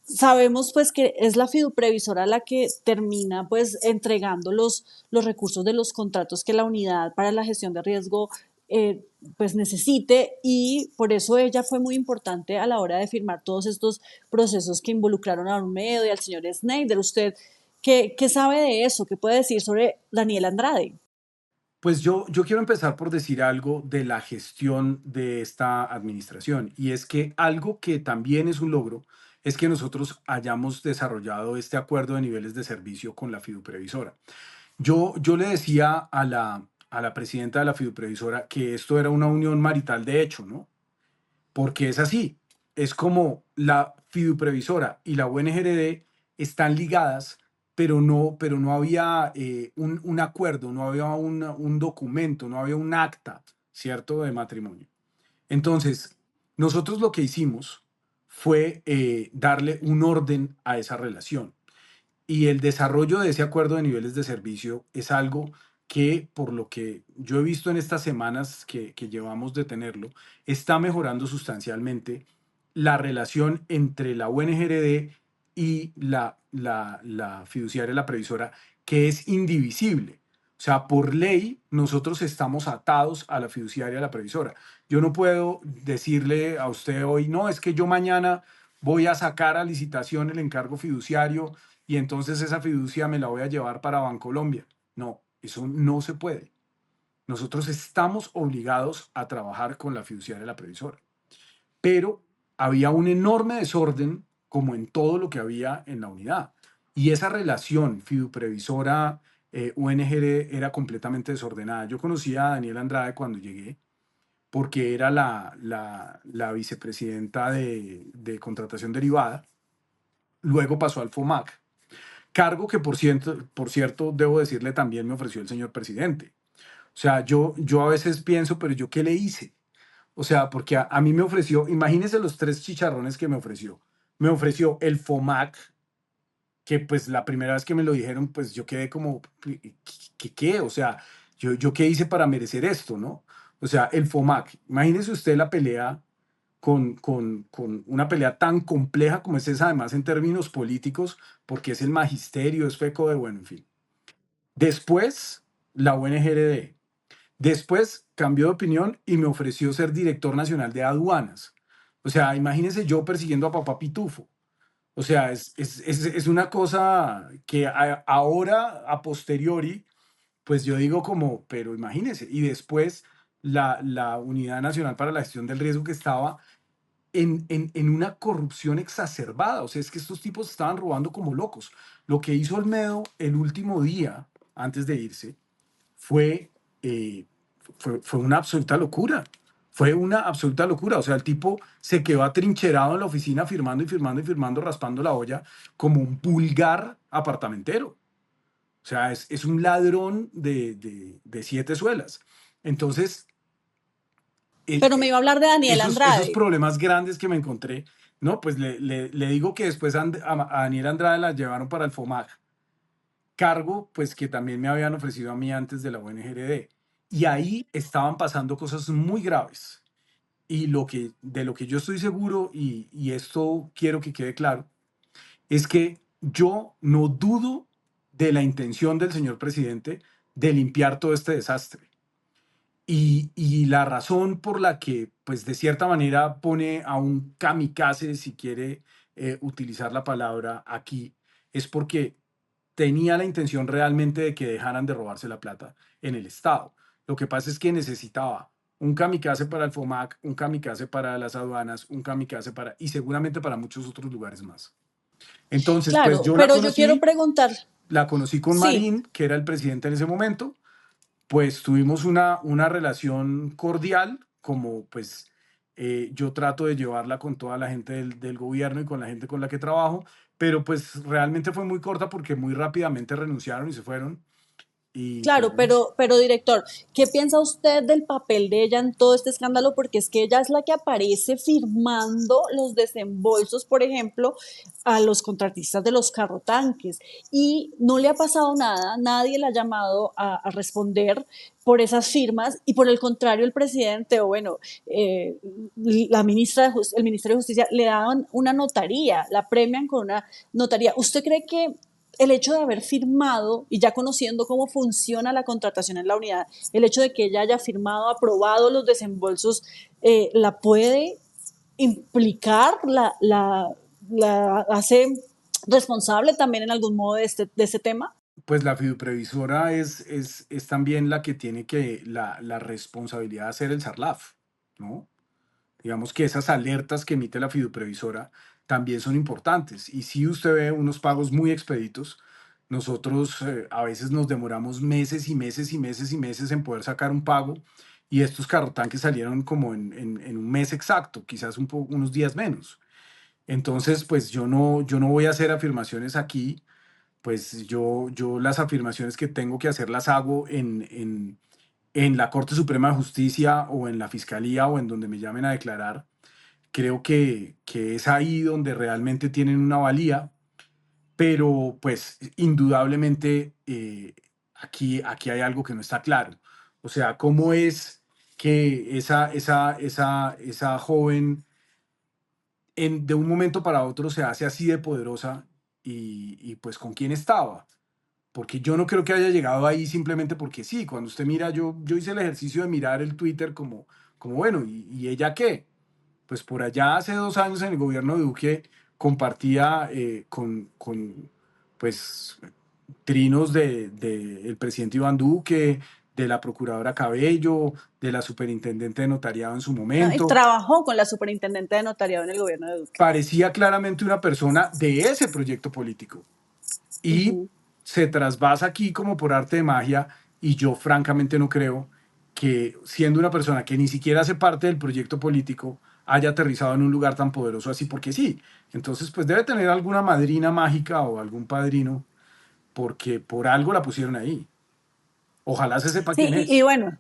Sabemos pues que es la fiduprevisora la que termina pues entregando los recursos de los contratos que la unidad para la gestión de riesgo pues necesite, y por eso ella fue muy importante a la hora de firmar todos estos procesos que involucraron a Olmedo y al señor Snyder. ¿Usted qué sabe de eso? ¿Qué puede decir sobre Daniel Andrade? Pues yo quiero empezar por decir algo de la gestión de esta administración, y es que algo que también es un logro es que nosotros hayamos desarrollado este acuerdo de niveles de servicio con la fiduprevisora. Yo le decía a la presidenta de la fiduprevisora que esto era una unión marital de hecho, ¿no? Porque es así, es como la fiduprevisora y la UNGRD están ligadas, pero no había un acuerdo, no había un documento, no había un acta, ¿cierto?, de matrimonio. Entonces, nosotros lo que hicimos fue darle un orden a esa relación. Y el desarrollo de ese acuerdo de niveles de servicio es algo que, por lo que yo he visto en estas semanas que llevamos de tenerlo, está mejorando sustancialmente la relación entre la UNGRD y la fiduciaria, la previsora, que es indivisible. O sea, por ley, nosotros estamos atados a la fiduciaria, a la previsora. Yo no puedo decirle a usted hoy, no, es que yo mañana voy a sacar a licitación el encargo fiduciario y entonces esa fiducia me la voy a llevar para Bancolombia. No, eso no se puede. Nosotros estamos obligados a trabajar con la fiduciaria de la previsora. Pero había un enorme desorden, como en todo lo que había en la unidad. Y esa relación fiduprevisora UNGR era completamente desordenada. Yo conocí a Daniel Andrade cuando llegué, porque era la vicepresidenta de contratación derivada. Luego pasó al FOMAC, cargo que por cierto, debo decirle, también me ofreció el señor presidente. O sea, yo a veces pienso, pero ¿yo qué le hice? O sea, porque a mí me ofreció, imagínense los tres chicharrones que me ofreció. Me ofreció el FOMAC, que pues la primera vez que me lo dijeron, pues yo quedé como, ¿qué? O sea, yo qué hice para merecer esto, ¿no? O sea, el FOMAC, imagínese usted la pelea con una pelea tan compleja como es esa, además en términos políticos, porque es el magisterio, es FECO de, bueno, en fin. Después, la UNGRD. Después cambió de opinión y me ofreció ser director nacional de aduanas. O sea, imagínense yo persiguiendo a papá Pitufo. O sea, es una cosa que ahora, a posteriori, pues yo digo como, pero imagínense. Y después la Unidad Nacional para la Gestión del Riesgo, que estaba en una corrupción exacerbada. O sea, es que estos tipos estaban robando como locos. Lo que hizo Olmedo el último día, antes de irse, fue, eh, fue una absoluta locura. Fue una absoluta locura. O sea, el tipo se quedó atrincherado en la oficina firmando y firmando y firmando, raspando la olla como un pulgar apartamentero. O sea, es un ladrón de siete suelas. Entonces, Pero me iba a hablar de Daniel esos Andrade. problemas grandes que me encontré, no, pues le digo que después a Daniel Andrade la llevaron para el FOMAC, cargo pues que también me habían ofrecido a mí antes de la UNGRD. Y ahí estaban pasando cosas muy graves. Y de lo que yo estoy seguro, y esto quiero que quede claro, es que yo no dudo de la intención del señor presidente de limpiar todo este desastre. Y la razón por la que, pues de cierta manera, pone a un kamikaze, si quiere utilizar la palabra aquí, es porque tenía la intención realmente de que dejaran de robarse la plata en el Estado. Lo que pasa es que necesitaba un kamikaze para el FOMAC, un kamikaze para las aduanas, un kamikaze para, y seguramente para muchos otros lugares más. Entonces, pues Claro, yo pero yo quiero preguntar, la conocí con sí, Marín, que era el presidente en ese momento, pues tuvimos una relación cordial, como pues yo trato de llevarla con toda la gente del gobierno y con la gente con la que trabajo, pero pues realmente fue muy corta porque muy rápidamente renunciaron y se fueron. Y pues Claro, bueno, pero director, ¿qué piensa usted del papel de ella en todo este escándalo? Porque es que ella es la que aparece firmando los desembolsos, por ejemplo, a los contratistas de los carrotanques y no le ha pasado nada, nadie le ha llamado a responder por esas firmas y por el contrario el presidente o bueno, eh, la el Ministerio de Justicia le dan una notaría, la premian con una notaría. ¿Usted cree que el hecho de haber firmado y ya conociendo cómo funciona la contratación en la unidad, el hecho de que ella haya firmado, aprobado los desembolsos, la puede implicar, la hace responsable también en algún modo de este tema? pues la fiduprevisora es también la que tiene la responsabilidad de hacer el SARLAF, ¿no? Digamos que esas alertas que emite la fiduprevisora también son importantes. Y si usted ve unos pagos muy expeditos, nosotros a veces nos demoramos meses y meses y meses y meses en poder sacar un pago y estos carrotanques salieron como en un mes exacto, quizás unos días menos. Entonces, pues yo no voy a hacer afirmaciones aquí, pues yo las afirmaciones que tengo que hacer las hago en la Corte Suprema de Justicia o en la Fiscalía o en donde me llamen a declarar. Creo que es ahí donde realmente tienen una valía, pero pues indudablemente aquí hay algo que no está claro. O sea, ¿cómo es que esa joven de un momento para otro se hace así de poderosa y pues con quién estaba? Porque yo no creo que haya llegado ahí simplemente porque sí. Cuando usted mira, yo hice el ejercicio de mirar el Twitter como bueno, ¿y ella qué? Pues por allá hace 2 años en el gobierno de Duque compartía pues, trinos de el presidente Iván Duque, de la procuradora Cabello, de la superintendente de notariado en su Y momento. trabajó con la superintendente de notariado en el gobierno de Duque. Parecía claramente una persona de ese proyecto político. Y Ujú. se trasvasa aquí como por arte de magia y yo francamente no creo que siendo una persona que ni siquiera hace parte del proyecto político haya aterrizado en un lugar tan poderoso así porque sí. Entonces pues debe tener alguna madrina mágica o algún padrino porque por algo la pusieron ahí. Ojalá se sepa Sí, quién y es. bueno,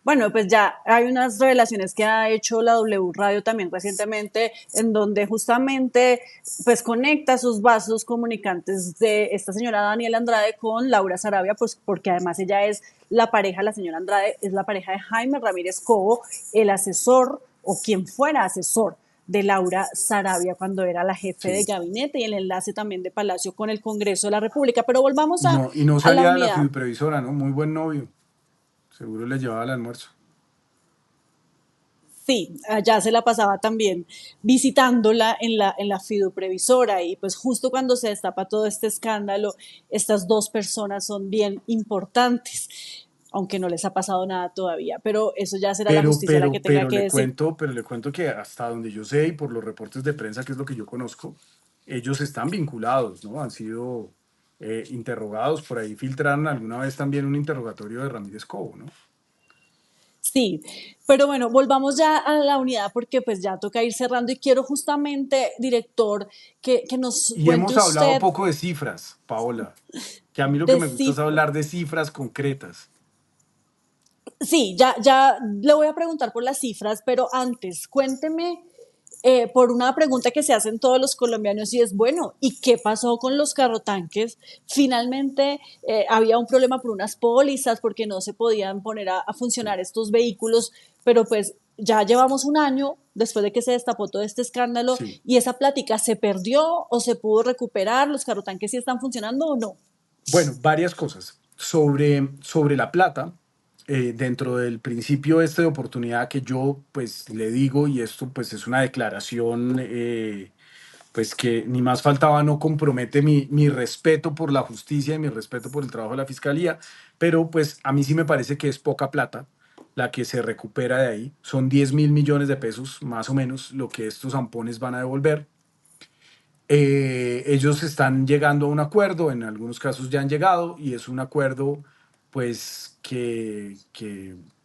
bueno, pues ya hay unas revelaciones que ha hecho la W Radio también recientemente, en donde justamente pues conecta sus vasos comunicantes de esta señora Daniela Andrade con Laura Sarabia, pues porque además ella es la pareja, la señora Andrade es la pareja de Jaime Ramírez Cobo, el asesor o quien fuera asesor de Laura Sarabia cuando era la jefe de Sí. gabinete y el enlace también de Palacio con el Congreso de la República. Pero volvamos Y no a la salía de la unidad. fiduprevisora, ¿no? Muy buen novio. Seguro le llevaba el almuerzo. Sí, allá se la pasaba también visitándola en la fiduprevisora y pues justo cuando se destapa todo este escándalo, estas dos personas son bien importantes, aunque no les ha pasado nada todavía, pero eso ya será la justicia la que tenga que decir. Pero le cuento que hasta donde yo sé y por los reportes de prensa, que es lo que yo conozco, ellos están vinculados, ¿no? Han sido interrogados. Por ahí filtraron alguna vez también un interrogatorio de Ramírez Cobo, ¿no? Sí, pero bueno, volvamos ya a la unidad porque pues ya toca ir cerrando y quiero justamente, director, que nos Y cuente hemos hablado usted poco de cifras, Paola, que a mí lo que de me gusta es si hablar de cifras concretas. sí, ya le voy a preguntar por las cifras, pero antes, cuénteme por una pregunta que se hacen todos los colombianos y es, bueno, ¿y qué pasó con los carrotanques? Finalmente había un problema por unas pólizas porque no se podían poner a Sí, funcionar estos vehículos, pero pues ya llevamos un año después de que se destapó todo este escándalo sí. y esa plática se perdió o se pudo recuperar, los carrotanques sí están funcionando o no. Bueno, varias cosas. Sobre la plata, dentro del principio este de oportunidad que yo pues le digo, y esto pues es una declaración pues que ni más faltaba, no compromete mi respeto por la justicia y mi respeto por el trabajo de la fiscalía, pero pues a mí sí me parece que es poca plata la que se recupera de ahí. Son 10.000 millones de pesos, más o menos, lo que estos zampones van a devolver. Ellos están llegando a un acuerdo, en algunos casos ya han llegado, y es un acuerdo, pues,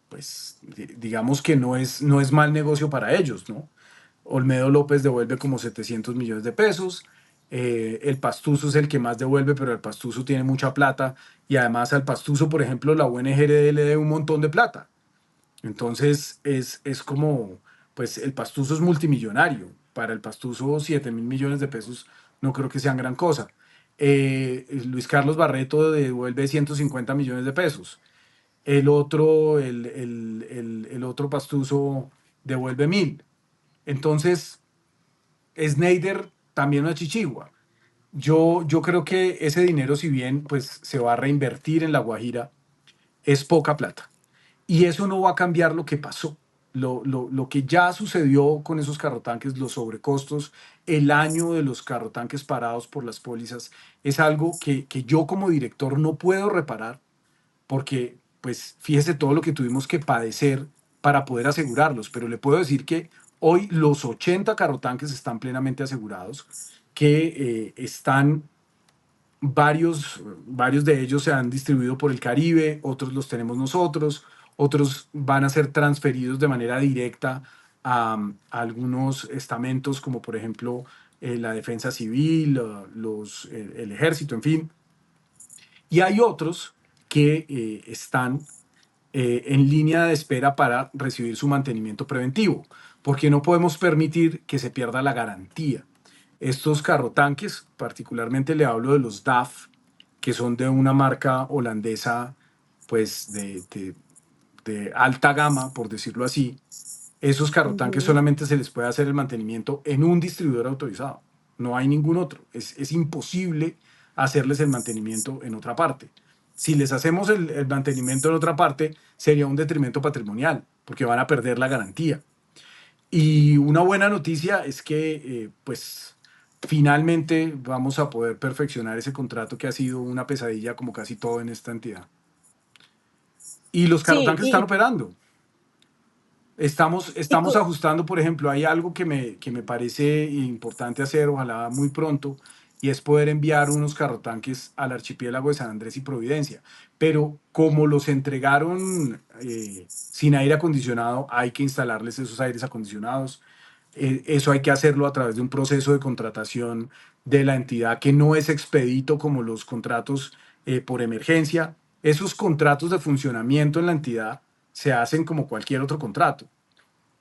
pues, digamos que no es mal negocio para ellos, ¿no? Olmedo López devuelve como 700 millones de pesos, El pastuso es el que más devuelve, pero el pastuso tiene mucha plata y además al pastuso, por ejemplo, la UNGRD le debe un montón de plata. Entonces es como, pues el pastuso es multimillonario. Para el pastuso 7.000 millones de pesos no creo que sean gran cosa. Luis Carlos Barreto devuelve 150 millones de pesos. El otro pastuso devuelve 1.000. Entonces, Snyder también una chichigua. Yo creo que ese dinero, si bien pues, se va a reinvertir en La Guajira, es poca plata. Y eso no va a cambiar lo que pasó. Lo que ya sucedió con esos carrotanques, los sobrecostos, el año de los carrotanques parados por las pólizas, es algo que yo como director no puedo reparar porque, pues, fíjese todo lo que tuvimos que padecer para poder asegurarlos. Pero le puedo decir que hoy los 80 carrotanques están plenamente asegurados, que están varios de ellos se han distribuido por el Caribe, otros los tenemos nosotros, otros van a ser transferidos de manera directa a algunos estamentos, como por ejemplo la defensa civil, el ejército, en fin. Y hay otros que están en línea de espera para recibir su mantenimiento preventivo, porque no podemos permitir que se pierda la garantía. Estos carrotanques, particularmente le hablo de los DAF, que son de una marca holandesa, pues de alta gama, por decirlo así. Esos carrotanques Ujú. solamente se les puede hacer el mantenimiento en un distribuidor autorizado. No hay ningún otro. Es imposible hacerles el mantenimiento en otra parte. Si les hacemos el mantenimiento en otra parte, sería un detrimento patrimonial, porque van a perder la garantía. Y una buena noticia es que, pues, finalmente vamos a poder perfeccionar ese contrato que ha sido una pesadilla como casi todo en esta entidad. Y los Sí, carrotanques están operando. Estamos y ajustando, por ejemplo, hay algo que me parece importante hacer, ojalá muy pronto, y es poder enviar unos carrotanques al archipiélago de San Andrés y Providencia. Pero como los entregaron sin aire acondicionado, hay que instalarles esos aires acondicionados. Eso hay que hacerlo a través de un proceso de contratación de la entidad que no es expedito como los contratos por emergencia. Esos contratos de funcionamiento en la entidad se hacen como cualquier otro contrato.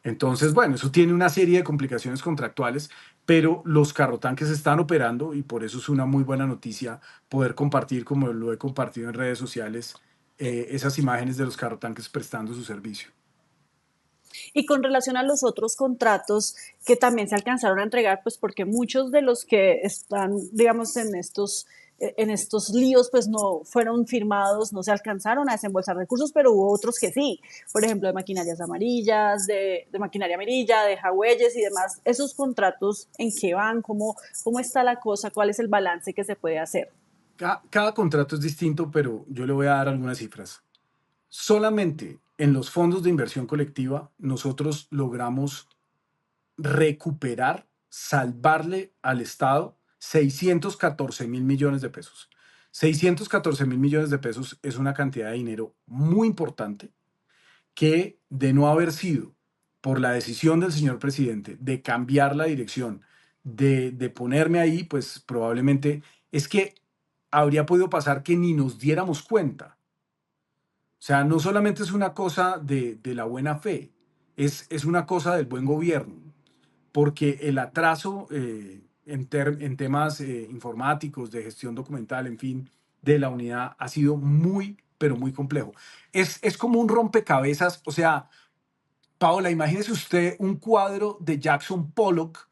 Entonces, bueno, eso tiene una serie de complicaciones contractuales, pero los carrotanques están operando y por eso es una muy buena noticia poder compartir, como lo he compartido en redes sociales, esas imágenes de los carrotanques prestando su servicio. Y con relación a los otros contratos que también se alcanzaron a entregar, pues porque muchos de los que están, digamos, en estos líos, pues no fueron firmados, no se alcanzaron a desembolsar recursos, pero hubo otros que sí. Por ejemplo, de maquinarias amarillas, de maquinaria amarilla, de jagüeyes y demás. ¿Esos contratos en qué van? ¿Cómo está la cosa? ¿Cuál es el balance que se puede hacer? Cada contrato es distinto, pero yo le voy a dar algunas cifras. Solamente en los fondos de inversión colectiva nosotros logramos recuperar, salvarle al Estado 614.000 millones de pesos. 614.000 millones de pesos es una cantidad de dinero muy importante que, de no haber sido por la decisión del señor presidente de cambiar la dirección, de ponerme ahí, pues probablemente es que habría podido pasar que ni nos diéramos cuenta. O sea, no solamente es una cosa de la buena fe, es una cosa del buen gobierno, porque el atraso en temas informáticos, de gestión documental, en fin, de la unidad ha sido muy, pero muy complejo. Es como un rompecabezas, o sea, Paola, imagínese usted un cuadro de Jackson Pollock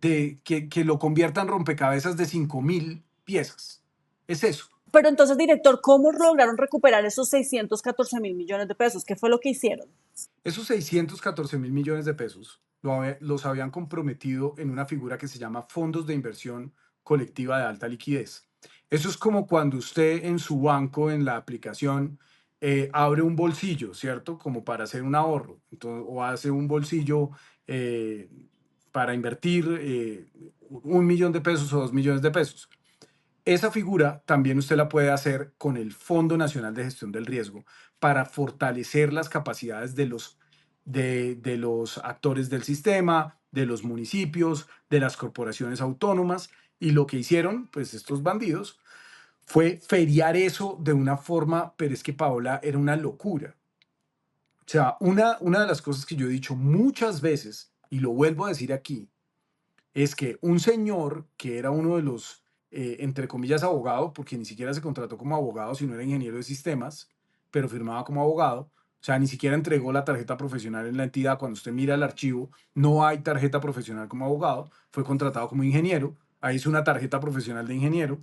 que lo convierta en rompecabezas de 5.000 piezas. Es eso. Pero entonces, director, ¿cómo lograron recuperar esos 614.000 millones de pesos? ¿Qué fue lo que hicieron? Esos 614.000 millones de pesos los habían comprometido en una figura que se llama fondos de inversión colectiva de alta liquidez. Eso es como cuando usted en su banco, en la aplicación, abre un bolsillo, ¿cierto? Como para hacer un ahorro. Entonces, o hace un bolsillo eh, para invertir 1 millón de pesos o 2 millones de pesos. Esa figura también usted la puede hacer con el Fondo Nacional de Gestión del Riesgo para fortalecer las capacidades de los actores del sistema, de los municipios, de las corporaciones autónomas Y lo que hicieron, pues estos bandidos, fue feriar eso de una forma, pero es que Paola era una locura. O sea, una de las cosas que yo he dicho muchas veces, y lo vuelvo a decir aquí, es que un señor que era uno de los, entre comillas, abogados, porque ni siquiera se contrató como abogado, sino era ingeniero de sistemas, pero firmaba como abogado, o sea, ni siquiera entregó la tarjeta profesional en la entidad. Cuando usted mira el archivo, no hay tarjeta profesional como abogado, fue contratado como ingeniero, ahí es una tarjeta profesional de ingeniero.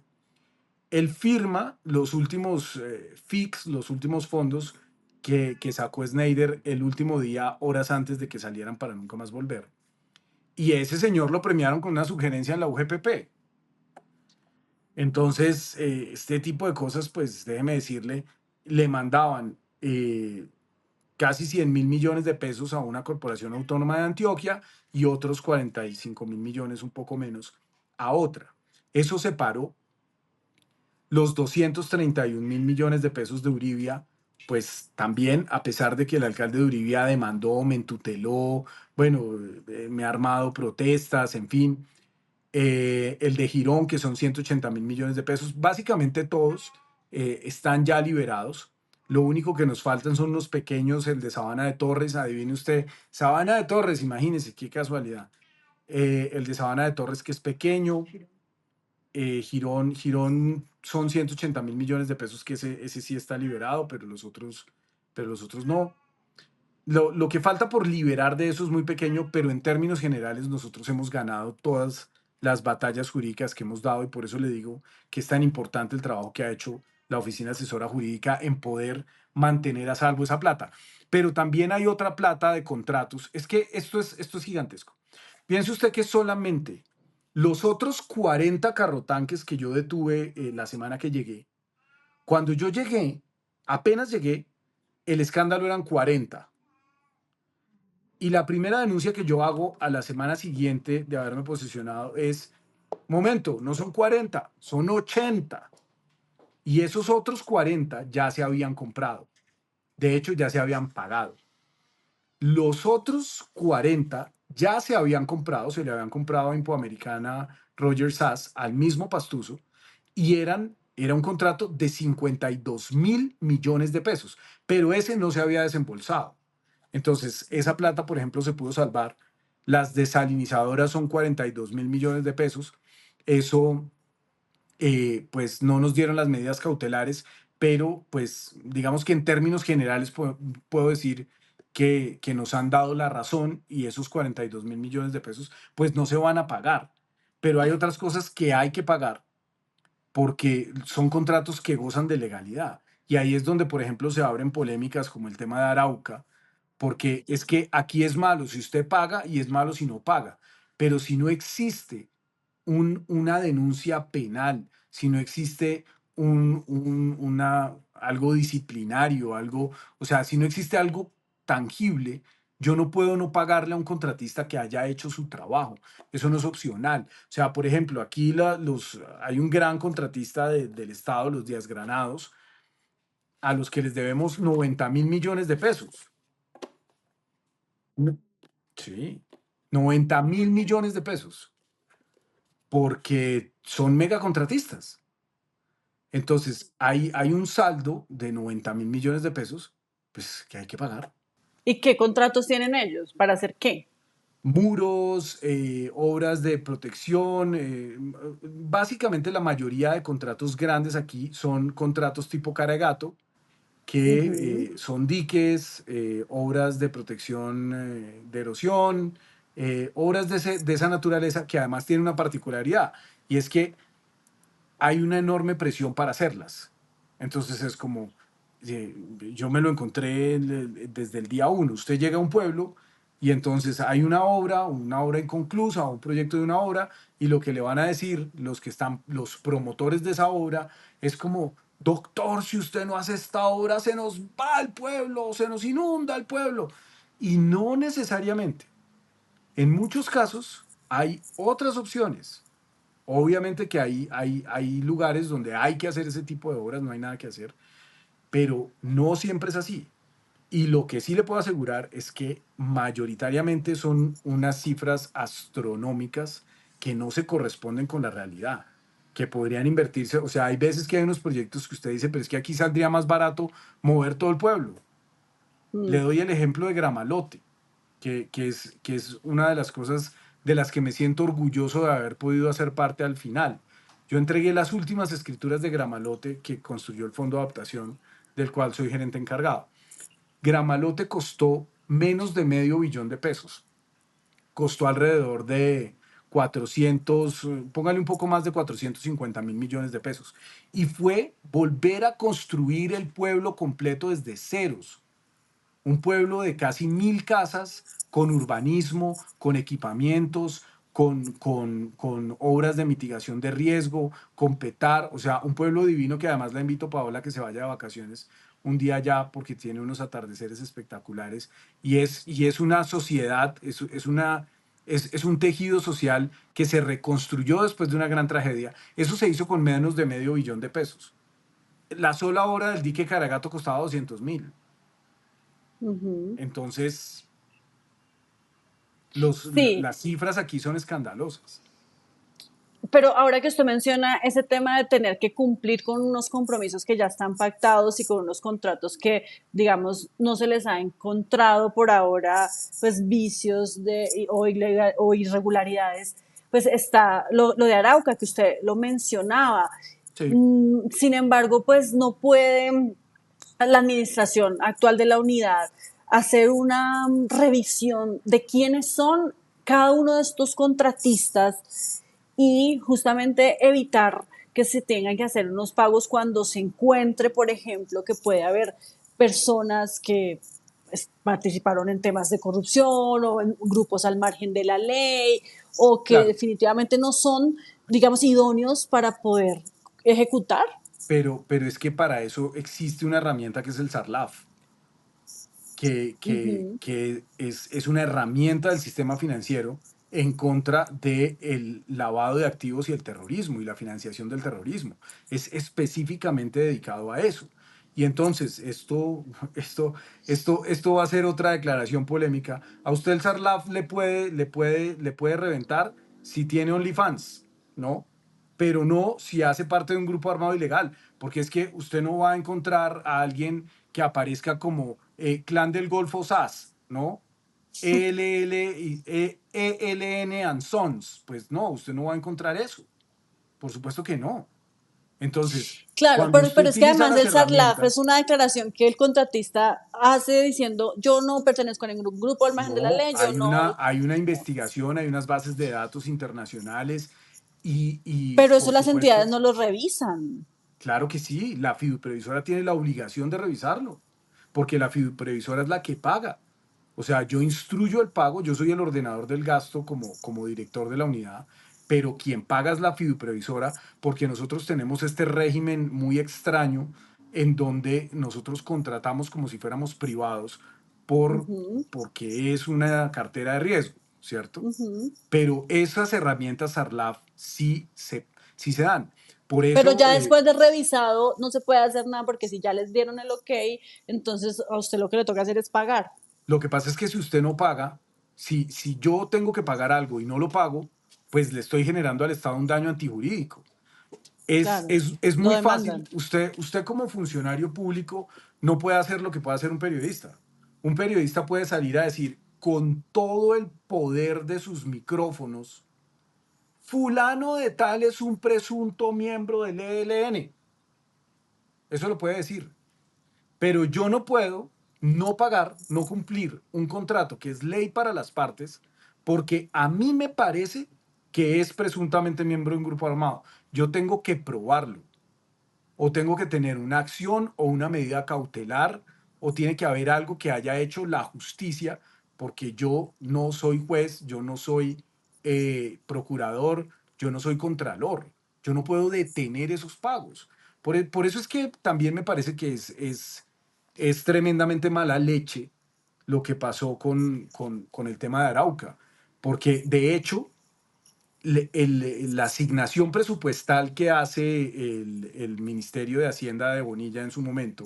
Él firma los últimos FICs, los últimos fondos que sacó Snyder el último día, horas antes de que salieran para nunca más volver. Y ese señor lo premiaron con una sugerencia en la UGPP. Entonces, este tipo de cosas, pues déjeme decirle, le mandaban casi 100.000 millones de pesos a una corporación autónoma de Antioquia y otros 45.000 millones, un poco menos, a otra. Eso separó los 231.000 millones de pesos de Uribia, pues también, a pesar de que el alcalde de Uribia demandó, me entuteló, bueno, me ha armado protestas, en fin, el de Girón, que son 180.000 millones de pesos, básicamente todos están ya liberados. Lo único que nos faltan son los pequeños, el de Sabana de Torres, adivine usted, Sabana de Torres, imagínese, qué casualidad. El de Sabana de Torres, que es pequeño, Girón son 180.000 millones de pesos, que ese sí está liberado, pero los otros no. Lo que falta por liberar de eso es muy pequeño, pero en términos generales nosotros hemos ganado todas las batallas jurídicas que hemos dado, y por eso le digo que es tan importante el trabajo que ha hecho la Oficina Asesora Jurídica en poder mantener a salvo esa plata. Pero también hay otra plata de contratos. Es que esto es gigantesco. Piense usted que solamente los otros 40 carrotanques que yo detuve la semana que llegué, cuando yo llegué, apenas llegué, el escándalo eran 40. Y la primera denuncia que yo hago a la semana siguiente de haberme posicionado es, momento, no son 40, son 80. Y esos otros 40 ya se habían comprado. De hecho, ya se habían pagado. Los otros 40 ya se habían comprado, se le habían comprado a Impoamericana Roger Sass al mismo Pastuso, y era un contrato de 52.000 millones de pesos, pero ese no se había desembolsado. Entonces, esa plata, por ejemplo, se pudo salvar. Las desalinizadoras son 42.000 millones de pesos. Eso, pues no nos dieron las medidas cautelares, pero pues digamos que en términos generales puedo decir que nos han dado la razón, y esos 42.000 millones de pesos pues no se van a pagar. Pero hay otras cosas que hay que pagar porque son contratos que gozan de legalidad. Y ahí es donde, por ejemplo, se abren polémicas como el tema de Arauca, porque es que aquí es malo si usted paga y es malo si no paga. Pero si no existe una denuncia penal, si no existe algo disciplinario, algo, o sea, si no existe algo tangible, yo no puedo no pagarle a un contratista que haya hecho su trabajo. Eso no es opcional. O sea, por ejemplo, aquí hay un gran contratista del Estado, los Díaz Granados, a los que les debemos 90.000 millones de pesos. No. Sí, 90.000 millones de pesos, porque son megacontratistas. Entonces, hay un saldo de 90.000 millones de pesos, pues que hay que pagar. ¿Y qué contratos tienen ellos? ¿Para hacer qué? Muros, obras de protección, básicamente la mayoría de contratos grandes aquí son contratos tipo cara de gato, que Ujú. son diques, obras de protección de erosión, obras de esa naturaleza, que además tienen una particularidad, y es que hay una enorme presión para hacerlas. Entonces es como, eh, yo me lo encontré desde el día uno. Usted llega a un pueblo y entonces hay una obra inconclusa, un proyecto de una obra, y lo que le van a decir los promotores de esa obra, es como, doctor, si usted no hace esta obra, se nos va el pueblo, se nos inunda el pueblo. Y no necesariamente. En muchos casos hay otras opciones. Obviamente que hay lugares donde hay que hacer ese tipo de obras, no hay nada que hacer, pero no siempre es así. Y lo que sí le puedo asegurar es que mayoritariamente son unas cifras astronómicas que no se corresponden con la realidad, que podrían invertirse. O sea, hay veces que hay unos proyectos que usted dice, pero es que aquí saldría más barato mover todo el pueblo. Le Mm. doy el ejemplo de Gramalote, que es una de las cosas de las que me siento orgulloso de haber podido hacer parte al final. Yo entregué las últimas escrituras de Gramalote que construyó el Fondo de Adaptación, del cual soy gerente encargado. Gramalote costó menos de $500 millones. Costó alrededor de 400, póngale un poco más de 450.000 millones de pesos. Y fue volver a construir el pueblo completo desde ceros. Un pueblo de casi 1.000 casas, con urbanismo, con equipamientos, con obras de mitigación de riesgo, con petar, o sea, un pueblo divino que además la invito, Paola, que se vaya de vacaciones un día allá porque tiene unos atardeceres espectaculares y es una sociedad, es un tejido social que se reconstruyó después de una gran tragedia. Eso se hizo con menos de $500 millones. La sola obra del dique Caragato costaba 200.000. Ujú. Entonces, Sí, las cifras aquí son escandalosas. pero ahora que usted menciona ese tema de tener que cumplir con unos compromisos que ya están pactados y con unos contratos que, digamos, no se les ha encontrado por ahora, pues vicios o irregularidades, pues está lo de Arauca, que usted lo mencionaba. Sí, Sin embargo, pues no puede la administración actual de la unidad hacer una revisión de quiénes son cada uno de estos contratistas y justamente evitar que se tengan que hacer unos pagos cuando se encuentre, por ejemplo, que puede haber personas que participaron en temas de corrupción o en grupos al margen de la ley o que claro, definitivamente no son, digamos, idóneos para poder ejecutar. pero es que para eso existe una herramienta que es el SARLAF, Ujú. que es una herramienta del sistema financiero en contra del lavado de activos y el terrorismo y la financiación del terrorismo. Es específicamente dedicado a eso. Y entonces, esto va a ser otra declaración polémica. A usted el SARLAF le puede reventar si tiene OnlyFans, ¿no? Pero no si hace parte de un grupo armado ilegal, porque es que usted no va a encontrar a alguien que aparezca como Clan del Golfo SAS, ¿no? ELN and Sons. Pues no, usted no va a encontrar eso. Por supuesto que no. Entonces, Claro, cuando usted pero es que utiliza además las del SARLAF es herramientas, una declaración que el contratista hace diciendo yo no pertenezco a ningún grupo al margen de la no, ley, yo hay no, una investigación, hay unas bases de datos internacionales y pero eso por las entidades supuesto, no lo revisan. claro que sí, la fiduprevisora tiene la obligación de revisarlo, porque la fiduprevisora es la que paga. O sea, yo instruyo el pago, yo soy el ordenador del gasto como director de la unidad, pero quien paga es la fiduprevisora, porque nosotros tenemos este régimen muy extraño en donde nosotros contratamos como si fuéramos privados Ujú, porque es una cartera de riesgo, ¿cierto? ujú. Pero esas herramientas SARLAF sí se dan. Por Pero eso, ya después de revisado no se puede hacer nada porque si ya les dieron el ok, entonces a usted lo que le toca hacer es pagar. lo que pasa es que si usted no paga, si yo tengo que pagar algo y no lo pago, pues le estoy generando al Estado un daño antijurídico. Claro, Es lo muy fácil. demandan. Usted como funcionario público no puede hacer lo que puede hacer un periodista. Un periodista puede salir a decir con todo el poder de sus micrófonos, fulano de tal es un presunto miembro del ELN. Eso lo puede decir. Pero yo no puedo no pagar, no cumplir un contrato que es ley para las partes, porque a mí me parece que es presuntamente miembro de un grupo armado. Yo tengo que probarlo, o tengo que tener una acción o una medida cautelar, o tiene que haber algo que haya hecho la justicia, porque yo no soy juez, yo no soy procurador, yo no soy contralor. Yo no puedo detener esos pagos. Por eso es que también me parece que es tremendamente mala leche lo que pasó con el tema de Arauca, porque de hecho la asignación presupuestal que hace el Ministerio de Hacienda de Bonilla en su momento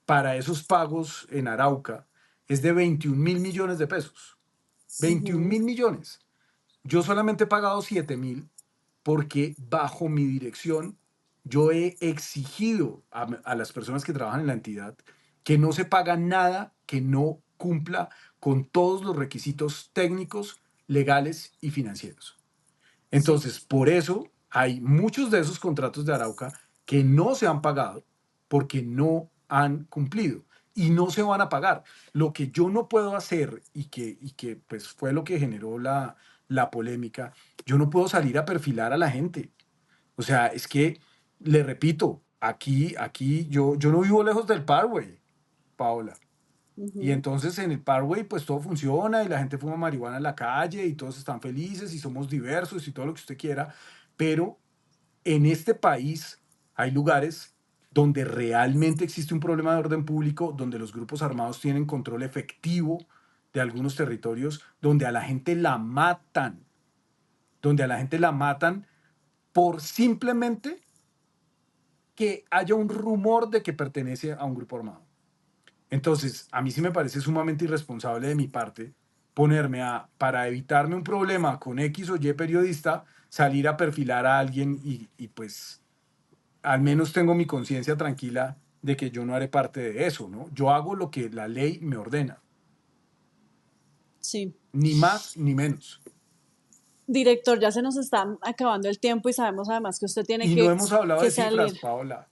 para esos pagos en Arauca es de 21.000 millones de pesos. 21 Ujú. mil millones. Yo solamente he pagado 7.000 porque bajo mi dirección yo he exigido a las personas que trabajan en la entidad que no se paga nada que no cumpla con todos los requisitos técnicos, legales y financieros. Sí. Entonces, por eso hay muchos de esos contratos de Arauca que no se han pagado porque no han cumplido y no se van a pagar. Lo que yo no puedo hacer y que pues fue lo que generó la polémica, yo no puedo salir a perfilar a la gente. O sea, es que, le repito, aquí yo no vivo lejos del Parkway, Paola. Y Ujú. entonces en el Parkway pues todo funciona y la gente fuma marihuana en la calle y todos están felices y somos diversos y todo lo que usted quiera, pero en este país hay lugares donde realmente existe un problema de orden público, donde los grupos armados tienen control efectivo de algunos territorios, donde a la gente la matan, donde a la gente la matan por simplemente que haya un rumor de que pertenece a un grupo armado. Entonces, a mí sí me parece sumamente irresponsable de mi parte ponerme para evitarme un problema con X o Y periodista, salir a perfilar a alguien y pues al menos tengo mi conciencia tranquila de que yo no haré parte de eso, ¿no? Yo hago lo que la ley me ordena, Sí. ni más ni menos. Director, ya se nos está acabando el tiempo y sabemos además que usted tiene Y no hemos hablado que de cifras, salir. Paola.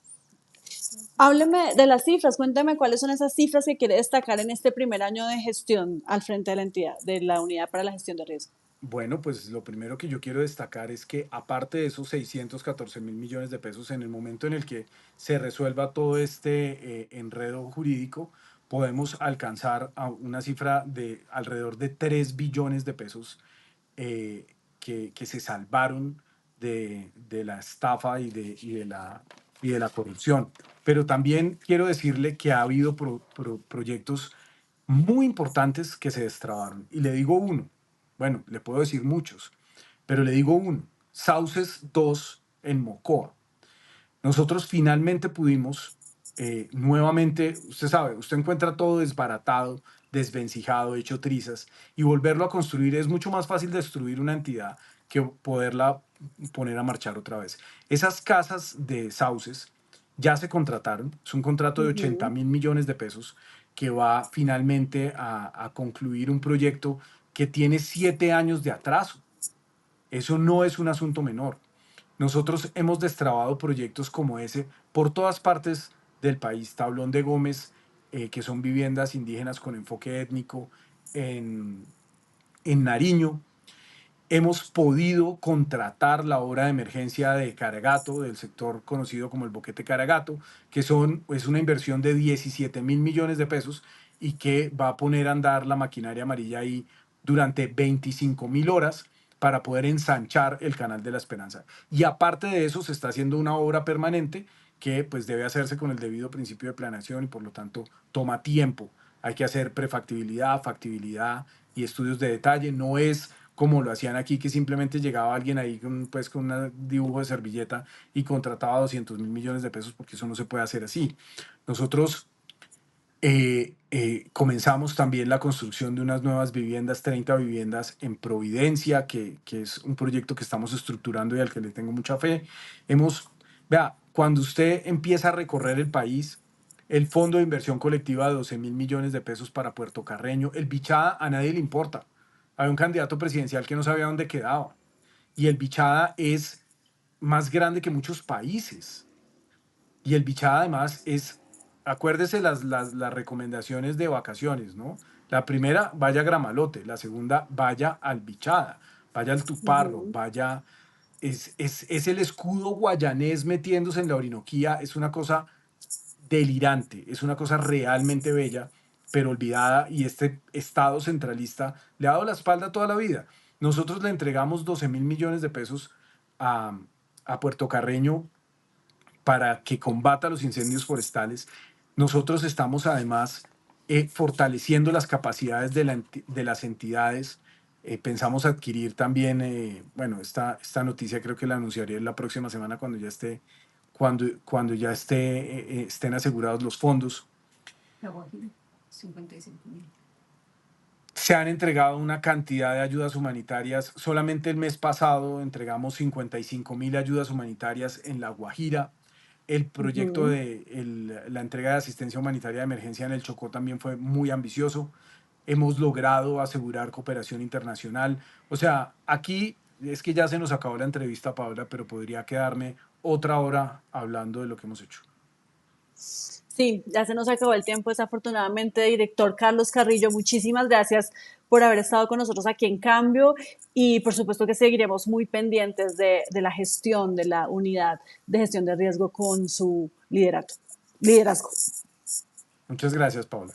Hábleme de las cifras, cuénteme cuáles son esas cifras que quiere destacar en este primer año de gestión al frente de la entidad, de la Unidad para la Gestión de Riesgo. Bueno, pues lo primero que yo quiero destacar es que aparte de esos 614.000 millones de pesos, en el momento en el que se resuelva todo este enredo jurídico, podemos alcanzar a una cifra de alrededor de 3 billones de pesos eh, que se salvaron de la estafa y de la corrupción. Pero también quiero decirle que ha habido proyectos muy importantes que se destrabaron. Y le digo uno, bueno, le puedo decir muchos, pero le digo uno, Sauces 2 en Mocoa. Nosotros finalmente pudimos, nuevamente, usted sabe, usted encuentra todo desbaratado, desvencijado, hecho trizas, y volverlo a construir es mucho más fácil destruir una entidad que poderla poner a marchar otra vez. Esas casas de sauces ya se contrataron, es un contrato de 80 Ujú. mil millones de pesos que va finalmente a concluir un proyecto que tiene 7 años de atraso. Eso no es un asunto menor. Nosotros hemos destrabado proyectos como ese por todas partes del país. Tablón de Gómez, que son viviendas indígenas con enfoque étnico en, en Nariño. Hemos podido contratar la obra de emergencia de Caragato, del sector conocido como el Boquete Caragato, que es una inversión de 17.000 millones de pesos y que va a poner a andar la maquinaria amarilla ahí durante 25.000 horas para poder ensanchar el Canal de la Esperanza. Y aparte de eso, se está haciendo una obra permanente que pues debe hacerse con el debido principio de planeación y por lo tanto toma tiempo. Hay que hacer prefactibilidad, factibilidad y estudios de detalle. No es como lo hacían aquí, que simplemente llegaba alguien ahí pues, con un dibujo de servilleta y contrataba 200.000 millones de pesos, porque eso no se puede hacer así. Nosotros comenzamos también la construcción de unas nuevas viviendas, 30 viviendas en Providencia, que es un proyecto que estamos estructurando y al que le tengo mucha fe. Vea, cuando usted empieza a recorrer el país, el Fondo de Inversión Colectiva de 12.000 millones de pesos para Puerto Carreño, el Bichada a nadie le importa. Había un candidato presidencial que no sabía dónde quedaba y el Bichada es más grande que muchos países. Y el Bichada además acuérdese las recomendaciones de vacaciones, ¿no? La primera, vaya a Gramalote, la segunda, vaya al Bichada, vaya al Tuparro, Ujú. es el escudo guayanés metiéndose en la Orinoquía, es una cosa delirante, es una cosa realmente bella, pero olvidada, y este Estado centralista le ha dado la espalda toda la vida. Nosotros le entregamos 12.000 millones de pesos a, a Puerto Carreño para que combata los incendios forestales. Nosotros estamos además fortaleciendo las capacidades de las entidades. Pensamos adquirir también, bueno, esta noticia creo que la anunciaré la próxima semana cuando ya estén asegurados los fondos. Se han entregado una cantidad de ayudas humanitarias. Solamente el mes pasado entregamos 55.000 ayudas humanitarias en La Guajira. El proyecto Ujú. de la entrega de asistencia humanitaria de emergencia en el Chocó también fue muy ambicioso. Hemos logrado asegurar cooperación internacional. O sea, aquí es que ya se nos acabó la entrevista, Paola, pero podría quedarme otra hora hablando de lo que hemos hecho. Sí, ya se nos acabó el tiempo, desafortunadamente, director Carlos Carrillo, muchísimas gracias por haber estado con nosotros aquí en Cambio y por supuesto que seguiremos muy pendientes de la gestión de la unidad de gestión de riesgo con su liderazgo. Muchas gracias, Paola.